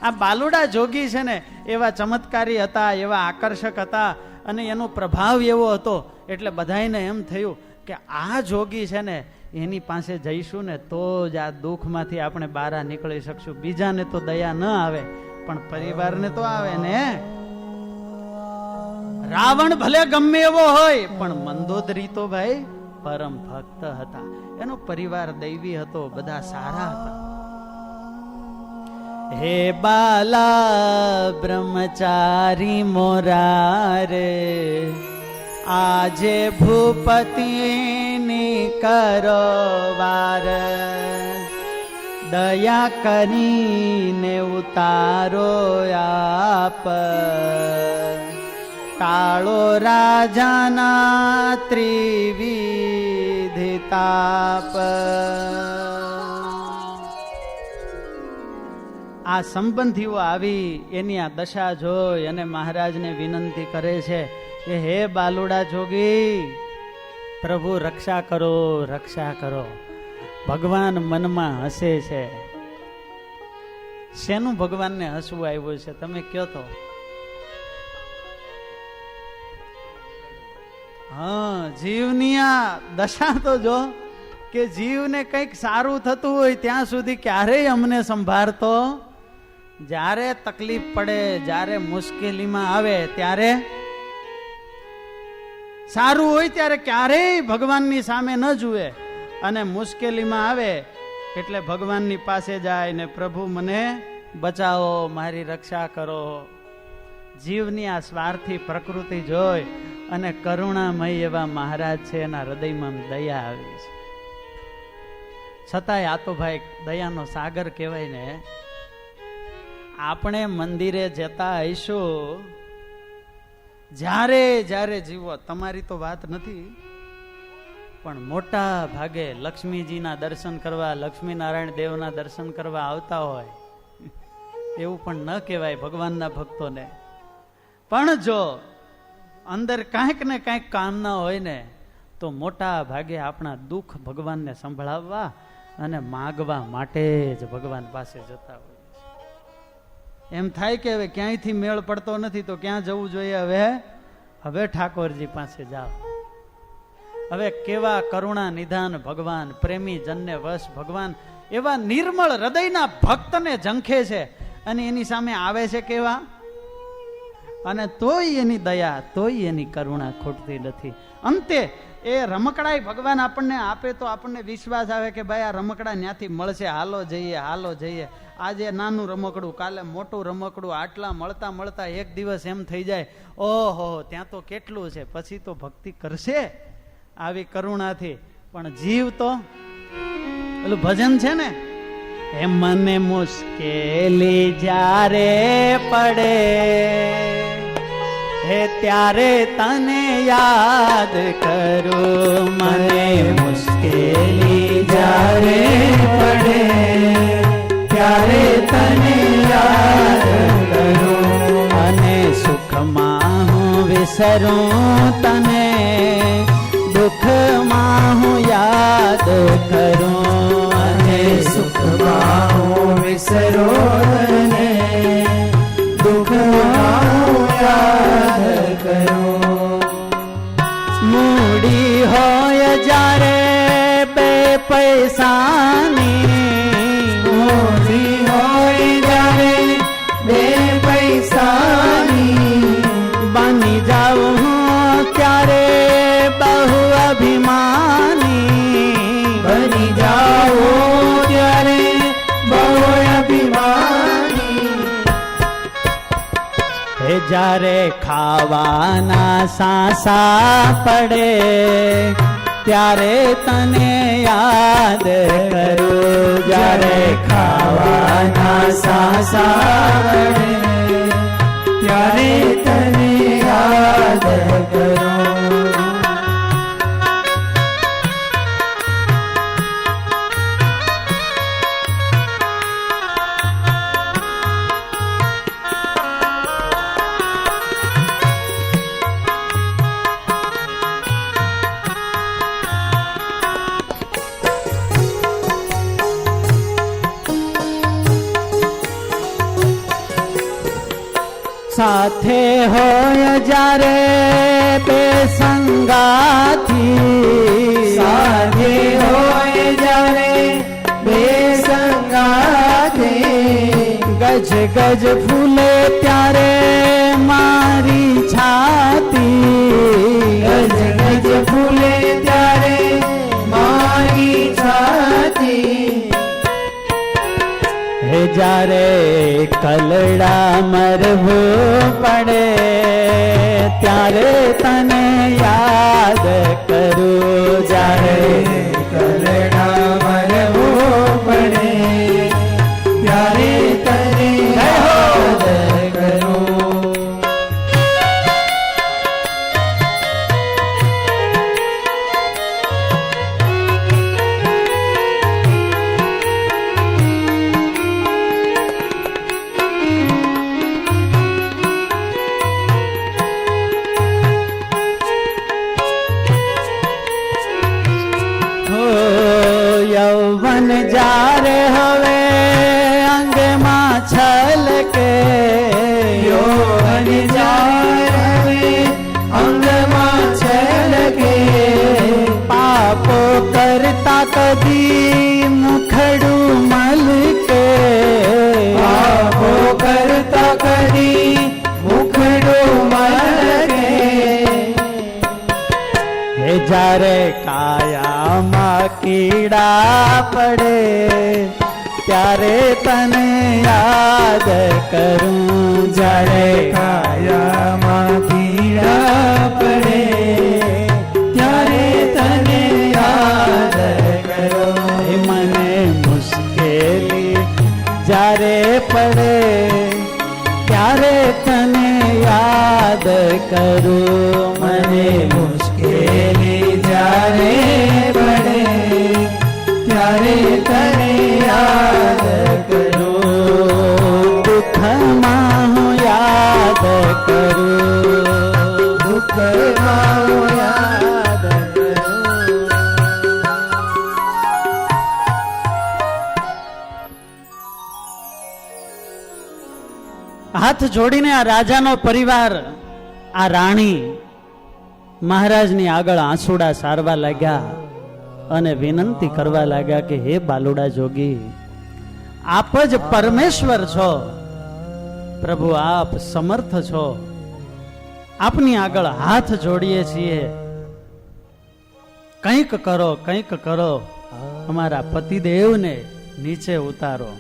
આ બાલુડા જોગી છે ને એવા ચમત્કારી હતા, એવા આકર્ષક હતા અને એનો પ્રભાવ એવો હતો એટલે બધાને એમ થયું કે આ જોગી છે ને એની પાસે જઈશું ને તો જ આ દુઃખમાંથી આપણે બહાર નીકળી શકશું. બીજાને તો દયા ન આવે પણ પરિવારને તો આવે ને. રાવણ ભલે ગમે એવો હોય પણ મંદોદરી તો ભાઈ પરમ ભક્ત હતા, એનો પરિવાર દૈવી હતો, બધા સારા હતા. હે બાલા બ્રહ્મચારી મોરારે, આજે ભૂપતિની કરો વાર, દયા કરીને ઉતારો આપ, ટાળો રાજાના ત્રિવિધ તાપ. આ સંબંધીઓ આવી એની આ દશા જોઈ અને મહારાજને વિનંતી કરે છે કે હે બાલુડા જોગી, પ્રભુ રક્ષા કરો, રક્ષા કરો. ભગવાન મનમાં હસે છે. શેનું ભગવાનને હસવું આવ્યું છે તમે કયો તો? હા, જીવની આ દશા તો જો કે જીવને કંઈક સારું થતું હોય ત્યાં સુધી ક્યારેય અમને સંભાળતો, જ્યારે તકલીફ પડે, જ્યારે મુશ્કેલીમાં આવે ત્યારે સારું હોય ત્યારે ક્યારેય ભગવાનની સામે ન જુએ અને મુશ્કેલીમાં આવે એટલે ભગવાનની પાસે જાય ને પ્રભુ મને બચાવો, મારી રક્ષા કરો. જીવની આ સ્વાર્થી પ્રકૃતિ જોઈ અને કરુણામય એવા મહારાજ છે એના હૃદયમાં દયા આવી છે. છતાંય આ તો ભાઈ દયાનો સાગર કહેવાય ને. આપણે મંદિરે જતા હઈશું જ્યારે જ્યારે જીવો, તમારી તો વાત નથી, પણ મોટા ભાગે લક્ષ્મીજીના દર્શન કરવા, લક્ષ્મીનારાયણ દેવના દર્શન કરવા આવતા હોય એવું પણ ન કહેવાય ભગવાનના ભક્તોને. પણ જો અંદર કાંઈક ને કાંઈક કામના હોય ને તો મોટા ભાગે આપણા દુઃખ ભગવાનને સંભળાવવા અને માગવા માટે જ ભગવાન પાસે જતા હોય. એમ થાય કે હવે ક્યાંયથી મેળ પડતો નથી તો ક્યાં જવું જોઈએ? હવે ઠાકોરજી પાસે જાઓ. હવે કેવા કરુણા નિધાન ભગવાન, પ્રેમી જનને વશ ભગવાન એવા નિર્મળ હૃદયના ભક્તને ઝંખે છે અને એની સામે આવે છે કેવા, અને તોય એની દયા, તોય એની કરુણા ખૂટતી નથી. અંતે એ રમકડાય ભગવાન આપણને આપે તો આપણને વિશ્વાસ આવે કે ભાઈ આ રમકડા ન્યાથી મળશે, હાલો જઈએ, હાલો જઈએ. આજે નાનું રમકડું, કાલે મોટું રમકડું, આટલા મળતા મળતા એક દિવસ એમ થઈ જાય ઓહો ત્યાં તો કેટલું છે. પછી તો ભક્તિ કરશે આવી કરુણાથી. પણ જીવ તો પેલું ભજન છે ને, હે મને મુશ્કેલી જ્યારે પડે હે ત્યારે તને યાદ કરું, મને મુશ્કેલી જ્યારે પડે ત્યારે તને યાદ કરું, અને સુખમાં હું વિસરું તને, દુઃખમાં હું યાદ કરું, અને સુખમાં હું વિસરો તને, દુઃખમાં હું યાદ કરું. મૂડી હોય જ્યારે બે પૈસાની, મોટી હોય જ્યારે બે પૈસાની, બની જાઉં હું ત્યારે બહુ અભિમાની, બની જાઓ ત્યારે બહુ અભિમાની. હે જ્યારે ખાવાના સાસા પડે ત્યારે તને યાદ કરું, જ્યારે ખાવાના સાસા પડે ત્યારે તને યાદ કરું. સાથે હોય જ્યારે બે સંગાથી, સાથે હોય જ્યારે બે સંગાથી, ગજ ગજ ફૂલે ત્યારે મારી છાતી, ગજ ગજ ફૂલે ત્યારે મારી છાતી. હે જ્યારે કલડા મરવું પડે ત્યારે તને યાદ કરું, જ્યારે કલડા મરવું પડે ત્યારે તને યાદ કરું. યૌવન જ્યારે હવે અંગમાં છલકે, યૌવન જ્યારે હવે અંગમાં છલકે, પાપો કરતા કદી મુખડું મલકે, પાપો કરતા કદી મુખડું મલકે. હે જ્યારે કાયામાં કીડા પડે ત્યારે તને યાદ કરું, જ્યારે કાયામાં કીડા પડે ત્યારે તને યાદ કરું. હે મને મુશ્કેલી જ્યારે પડે ત્યારે તને યાદ કરું, મને મુશ્કેલી જ્યારે પડે ત્યારે તને યાદ કરું. દુઃખમાં હું યાદ કરું, દુઃખમાં હું યાદ કરું. હાથ જોડીને આ રાજાનો પરિવાર, આ રાણી મહારાજની આગળ આંસુડા સારવા લાગ્યા અને વિનંતી કરવા લાગ્યા કે હે બાલુડા જોગી, આપ જ પરમેશ્વર છો પ્રભુ, આપ સમર્થ છો, આપની આગળ હાથ જોડીએ છીએ, કંઈક કરો, કંઈક કરો, અમારા પતિદેવને નીચે ઉતારો.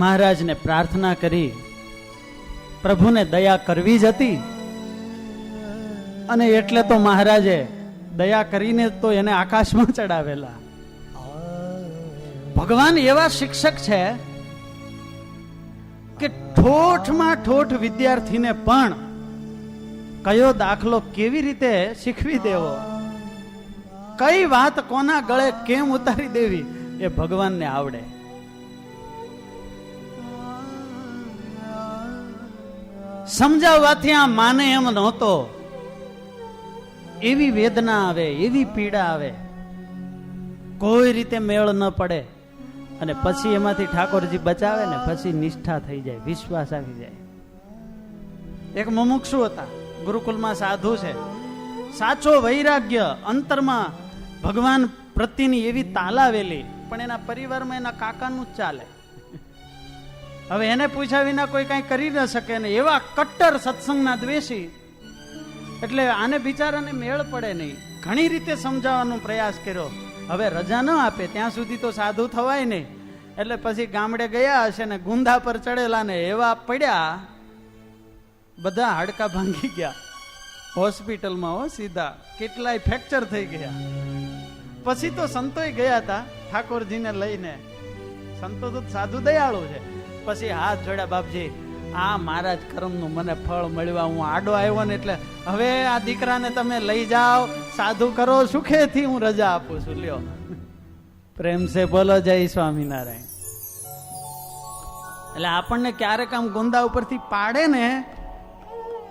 મહારાજને પ્રાર્થના કરી, પ્રભુને દયા કરવી જ હતી અને એટલે તો મહારાજે દયા કરીને તો એને આકાશમાં ચડાવેલા. ભગવાન એવા શિક્ષક છે ઠોઠમાં ઠોઠ વિદ્યાર્થીને પણ કયો દાખલો કેવી રીતે શીખવી દેવો, કઈ વાત કોના ગળે કેમ ઉતારી દેવી, એ ભગવાનને આવડે. સમજાવવાથી આ માને એમ નહોતો. એવી વેદના આવે, એવી પીડા આવે, કોઈ રીતે મેળ ન પડે, અને પછી એમાંથી ઠાકોરજી બચાવે ને પછી નિષ્ઠા થઈ જાય, વિશ્વાસ આવી જાય. એક મુમુક્ષુ હતા, ગુરુકુલમાં સાધુ છે, સાચો વૈરાગ્ય, અંતરમાં ભગવાન પ્રત્યેની એવી તાલાવેલી, પણ એના પરિવારમાં એના કાકાનું જ ચાલે. હવે એને પૂછ્યા વિના કોઈ કઈ કરી ન શકે ને, એવા કટ્ટર સત્સંગના દ્વેષી. એટલે આને બિચારાને મેળ પડે નહીં. ઘણી રીતે સમજાવવાનો પ્રયાસ કર્યો, હવે રજા ન આપે ત્યાં સુધી તો સાધુ થવાય નહીં. એટલે પછી ગામડે ગયા હશે ને ગુંદા પર ચડેલા ને એવા પડ્યા, બધા હાડકા ભાંગી ગયા, હોસ્પિટલમાં હો સીધા, કેટલાય ફ્રેક્ચર થઈ ગયા. પછી તો સંતોય ગયા હતા ઠાકોરજીને લઈને. સંતો તો સાધુ દયાળુ છે. પછી હાથ જોડ્યા, બાપજી આ મારા જ કર્મનું મને ફળ મળ્યું, હું આડો આવ્યો ને એટલે હવે આ દીકરાને તમે લઈ જાઓ, સાધુ કરો, સુખેથી હું રજા આપું છું, લ્યો. પ્રેમ સે બોલો જય સ્વામિનારાયણ. એટલે આપણને ક્યારેક આમ ગુંદા ઉપરથી પાડે ને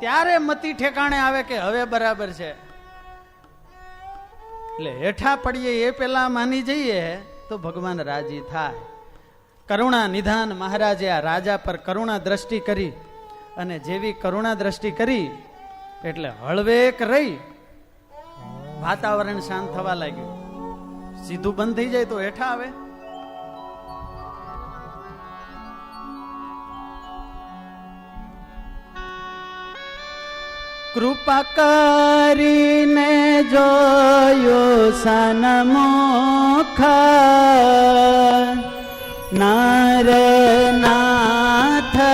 ત્યારે મતી ઠેકાણે આવે કે હવે બરાબર છે. એટલે હેઠા પડીએ એ પેલા માની જઈએ તો ભગવાન રાજી થાય. કરુણા નિધાન મહારાજે આ રાજા પર કરુણા દ્રષ્ટિ કરી, અને જેવી કરુણા દ્રષ્ટિ કરી એટલે હળવેક રહી, વાતાવરણ શાંત થવા લાગ્યું. સીધું બંધ થઈ જાય તો હેઠા આવે. કૃપા કરીને જોયો સન્મુખ નર નાથનો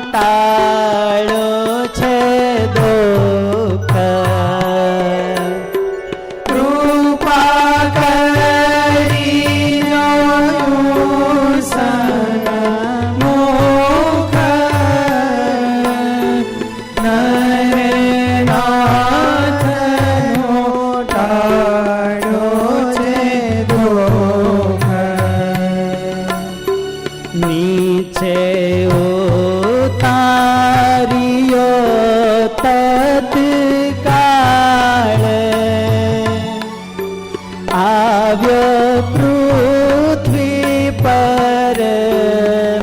ટાળો છે દુઃખ. કૃપા કરી જોયું સન્મુખ નરનાથનો ટાળો છે દુઃખ. નીચે ઉતાર્યો તત્કાળ આવ્યો પૃથ્વી પર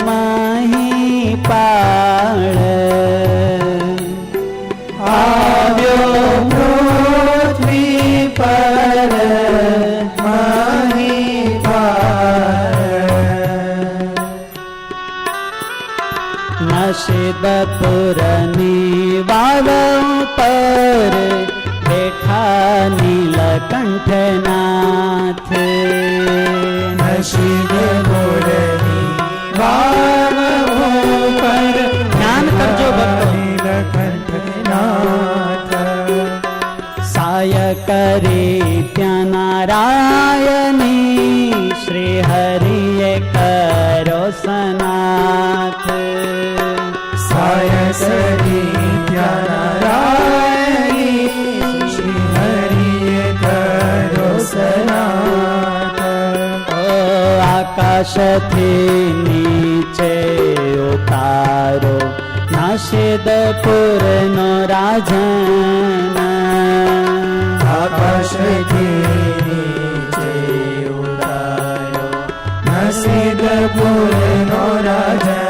મહીપાળ. આવ્યો પૃથ્વી પર મહીપાળ. નશીદપુરની વાવ પર બેઠા નીલકંઠનાથ. નશીદપુરની વાવ પર ધ્યાન કરજો ભક્તો. નીલકંઠનાથ. સાય કરી ત્યાં નારાયણી શ્રી હરિએ કરો સનાથ. સાય કરી ત્યાં નારાયણી શ્રી હરિએ કરો સનાથ. આકાશથી નીચે ઉતારો નશીદપુરનો રાજન. આકાશથી નીચે ઉતારો નસીદપુરનો રાજન.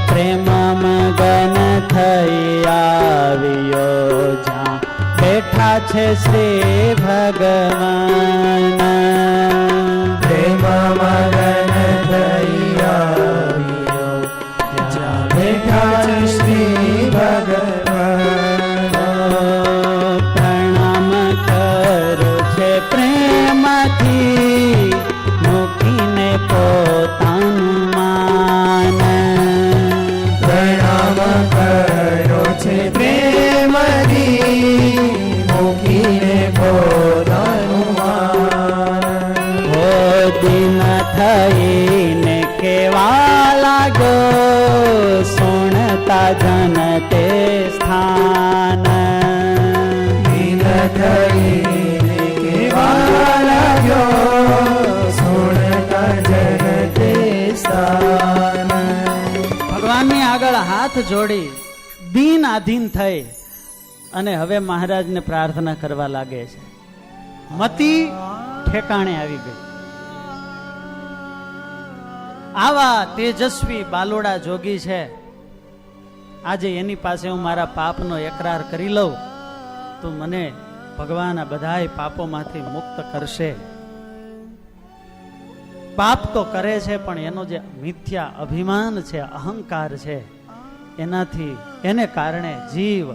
પ્રેમ મગન થઈ આવ્યો જ્યાં બેઠા છે શ્રી ભગવાન. પ્રેમ મગન થઈ આવ્યો જ્યાં બેઠા છે શ્રી ભગવાન. પ્રણામ કરો છે પ્રેમથી મૂકીને પોતાનું માન. પ્રણામ કરો છે પ્રેમથી મૂકીને પોતાનું માન. દિન થઈને કેવાલા માતા જન તે સ્થાન. દિલ થઈને કેવા લાગ્યો સુણતા જન તે સ્થાન. ભગવાનની આગળ હાથ જોડી દીન આધીન થઈ અને હવે મહારાજને પ્રાર્થના કરવા લાગે છે. મતી ઠેકાણે આવી ગઈ. આવા તેજસ્વી બાલોડા જોગી છે. આજે એની પાસે હું મારા પાપનો એકરાર કરી લઉં તો મને ભગવાન આ બધાય પાપોમાંથી મુક્ત કરશે. પાપ તો કરે છે પણ એનો જે મિથ્યા અભિમાન છે, અહંકાર છે, એનાથી એને કારણે જીવ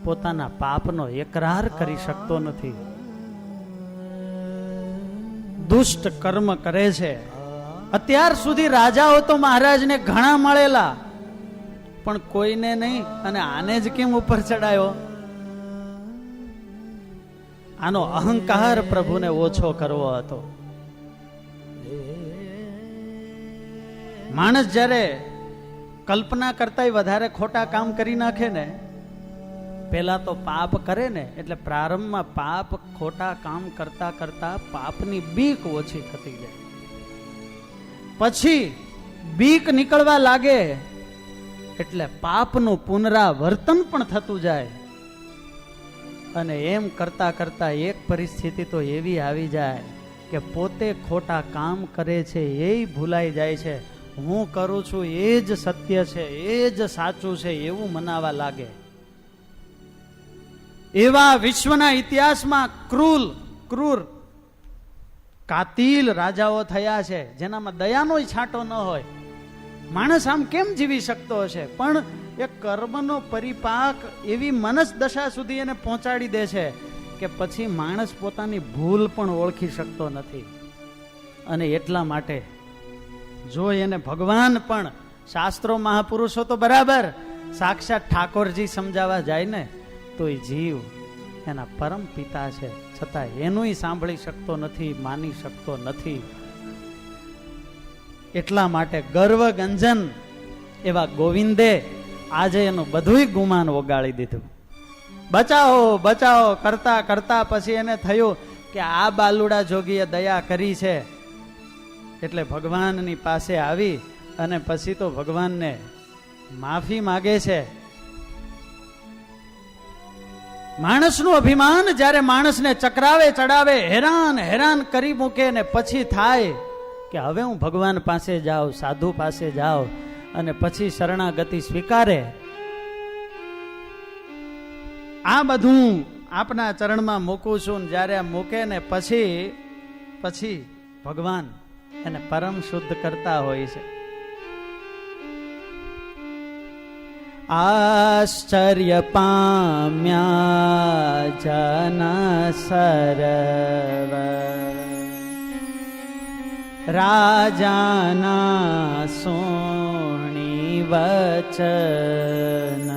પોતાના પાપનો એકરાર કરી શકતો નથી. દુષ્ટ કર્મ કરે છે. અત્યાર સુધી રાજાઓ તો મહારાજને ઘણા મળેલા પણ કોઈને નહીં, અને આને જ કેમ ઉપર ચડાયો? આનો અહંકાર પ્રભુને ઓછો કરવો હતો. માણસ જ્યારે કલ્પના કરતા વધારે ખોટા કામ કરી નાખે ને, પેલા તો પાપ કરે ને, એટલે પ્રારંભમાં પાપ ખોટા કામ કરતા કરતા પાપની બીક ઓછી થતી જાય. પછી બીક નીકળવા લાગે એટલે પાપનું પુનરાવર્તન પણ થતું જાય. અને એમ કરતા કરતા એક પરિસ્થિતિ તો એવી આવી જાય કે પોતે ખોટા કામ કરે છે એ ભૂલાઈ જાય છે. હું કરું છું એ જ સત્ય છે, એ જ સાચું છે એવું મનાવા લાગે. એવા વિશ્વના ઇતિહાસમાં ક્રૂર કાતિલ રાજાઓ થયા છે જેનામાં દયાનો છાંટો ન હોય. માણસ આમ કેમ જીવી શકતો હશે? પણ એ કર્મનો પરિપાક એવી મનસ દશા સુધી એને પહોંચાડી દે છે કે પછી માણસ પોતાની ભૂલ પણ ઓળખી શકતો નથી. અને એટલા માટે જો એને ભગવાન પણ, શાસ્ત્રો મહાપુરુષો તો બરાબર, સાક્ષાત ઠાકોરજી સમજાવવા જાય ને તો એ જીવ એના પરમ પિતા છે છતાં એનું સાંભળી શકતો નથી, માની શકતો નથી. એટલા માટે ગર્વ ગંજન એવા ગોવિંદે આજે એનું બધુંય ગુમાન ઓગાળી દીધું. બચાવો બચાવો કરતા કરતા પછી એને થયું કે આ બાલુડા જોગીએ દયા કરી છે એટલે ભગવાનની પાસે આવી અને પછી તો ભગવાનને માફી માગે છે. માણસનું અભિમાન જ્યારે માણસને ચક્રાવે ચડાવે, હેરાન કરી મૂકે ને પછી થાય કે હવે હું ભગવાન પાસે જાઉં, સાધુ પાસે જાઉં, અને પછી શરણાગતિ સ્વીકારે. આ બધું આપના ચરણમાં મૂકું છું. જ્યારે મૂકે ને પછી ભગવાન એને પરમ શુદ્ધ કરતા હોય છે. આશ્ચર્ય પામ્યા જન સરવ, રાજાના સોણી વચન,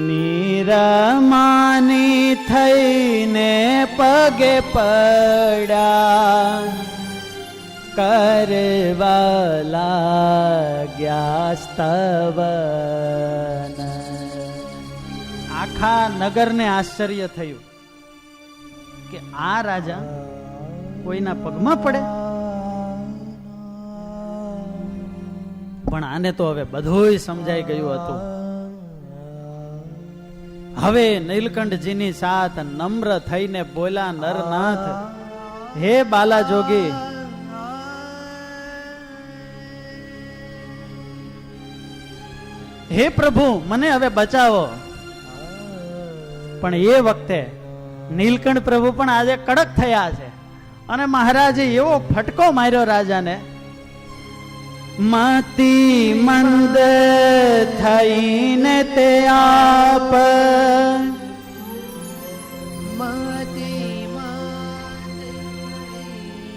નિરમાની થઈને પગે પડ્યા, કરવા લાગ્યા સ્તવન. આખા નગરને આશ્ચર્ય થયું કે આ રાજા કોઈના પગમાં પડે. પણ આને તો હવે બધુંય સમજાઈ ગયું હતું. હવે નીલકંઠજીની સાથ નમ્ર થઈને બોલ્યા, નરનાથ, હે બાલા જોગી, હે પ્રભુ, મને હવે બચાવો. પણ એ વખતે નીલકંઠ પ્રભુ પણ આજે કડક થયા છે અને મહારાજે એવો ફટકો માર્યો રાજાને, મતિ મંદ થઈને તે આપ,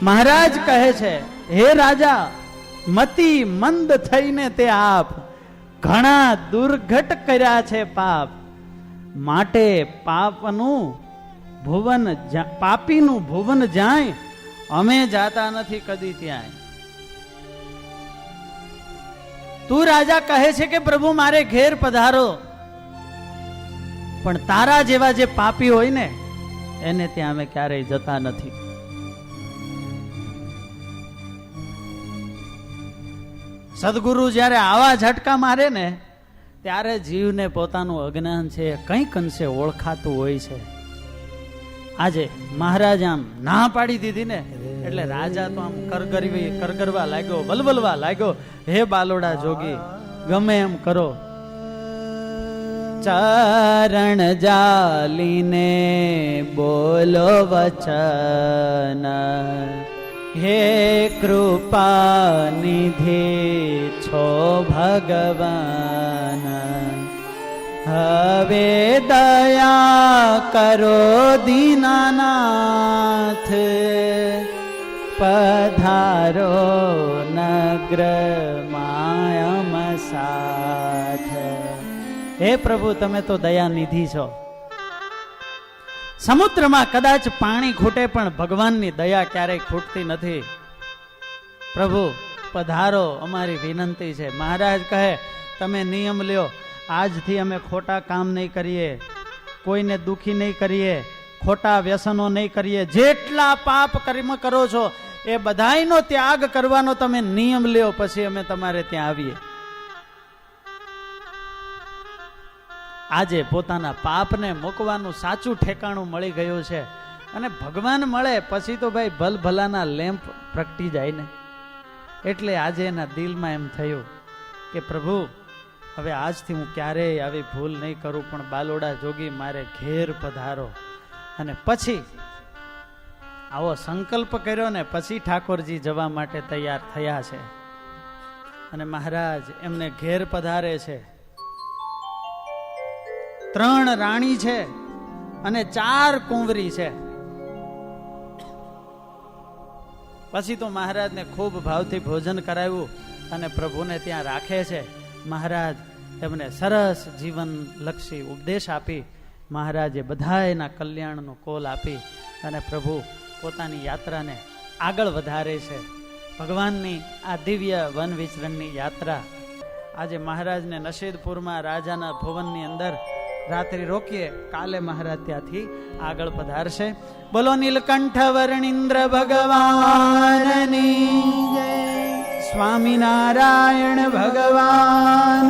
મહારાજ કહે છે, હે રાજા, મતિ મંદ થઈને તે આપ ઘણા દુર્ઘટ કર્યા છે પાપ, માટે પાપીનું ભુવન જાય, અમે જાતા નથી કદી ત્યાં. તું રાજા કહે છે કે પ્રભુ મારે ઘેર પધારો, પણ તારા જેવા જે પાપી હોય ને એને ત્યાં અમે ક્યારેય જતા નથી. સદગુરુ જ્યારે આવા ઝટકા મારે ને ત્યારે જીવને પોતાનું અજ્ઞાન છે કંઈક અંશે ઓળખાતું હોય છે. આજે મહારાજ આમ ના પાડી દીધી ને એટલે રાજા તો આમ કરગરવા લાગ્યો, વલવલવા લાગ્યો, હે બાલોડા જોગી ગમે એમ કરો. ચરણ જાલીને બોલો વચન, હે કૃપા નિધિ છો ભગવાન, હવે દયા કરો દીનાનાથ, પધારો નગ્ર માયમ સાથ. હે પ્રભુ તમે તો દયા નિધિ છો. સમુદ્રમાં કદાચ પાણી ખૂટે પણ ભગવાનની દયા ક્યારેય ખૂટતી નથી. પ્રભુ પધારો, અમારી વિનંતી છે. મહારાજ કહે તમે નિયમ લ્યો, આજથી અમે ખોટા કામ નહીં કરીએ, કોઈને દુખી નહીં કરીએ, ખોટા વ્યસનો નહીં કરીએ. જેટલા પાપ કર્મ કરો છો એ બધાયનો ત્યાગ કરવાનો તમે નિયમ લ્યો, પછી અમે તમારે ત્યાં આવીએ. આજે પોતાના પાપને મૂકવાનું સાચું ઠેકાણું મળી ગયું છે. અને ભગવાન મળે પછી તો ભાઈ ભલભલાના લેમ્પ પ્રગટી જાય ને. એટલે આજે એના દિલમાં એમ થયું કે પ્રભુ હવે આજથી હું ક્યારેય આવી ભૂલ નહીં કરું, પણ બાલોડા જોગી મારે ઘેર પધારો. અને પછી આવો સંકલ્પ કર્યો ને પછી ઠાકોરજી જવા માટે તૈયાર થયા છે. અને મહારાજ એમને ઘેર પધારે છે. 3 રાણી છે અને 4 કુંવરી છે. પછી તો મહારાજને ખૂબ ભાવથી ભોજન કરાવ્યું અને પ્રભુને ત્યાં રાખે છે. મહારાજ એમને સરસ જીવનલક્ષી ઉપદેશ આપી, મહારાજે બધાયના કલ્યાણનો કોલ આપી અને પ્રભુ પોતાની યાત્રાને આગળ વધારે છે. ભગવાનની આ દિવ્ય વન વિચરણની યાત્રા આજે મહારાજને નશીદપુરમાં રાજાના ભવનની અંદર રાત્રિ રોકીએ, કાલે મહારાજ ત્યાંથી આગળ પધારશે. બોલો નીલકંઠ વર્ણિન્દ્ર ભગવાનની જય, સ્વામિનારાયણ ભગવાન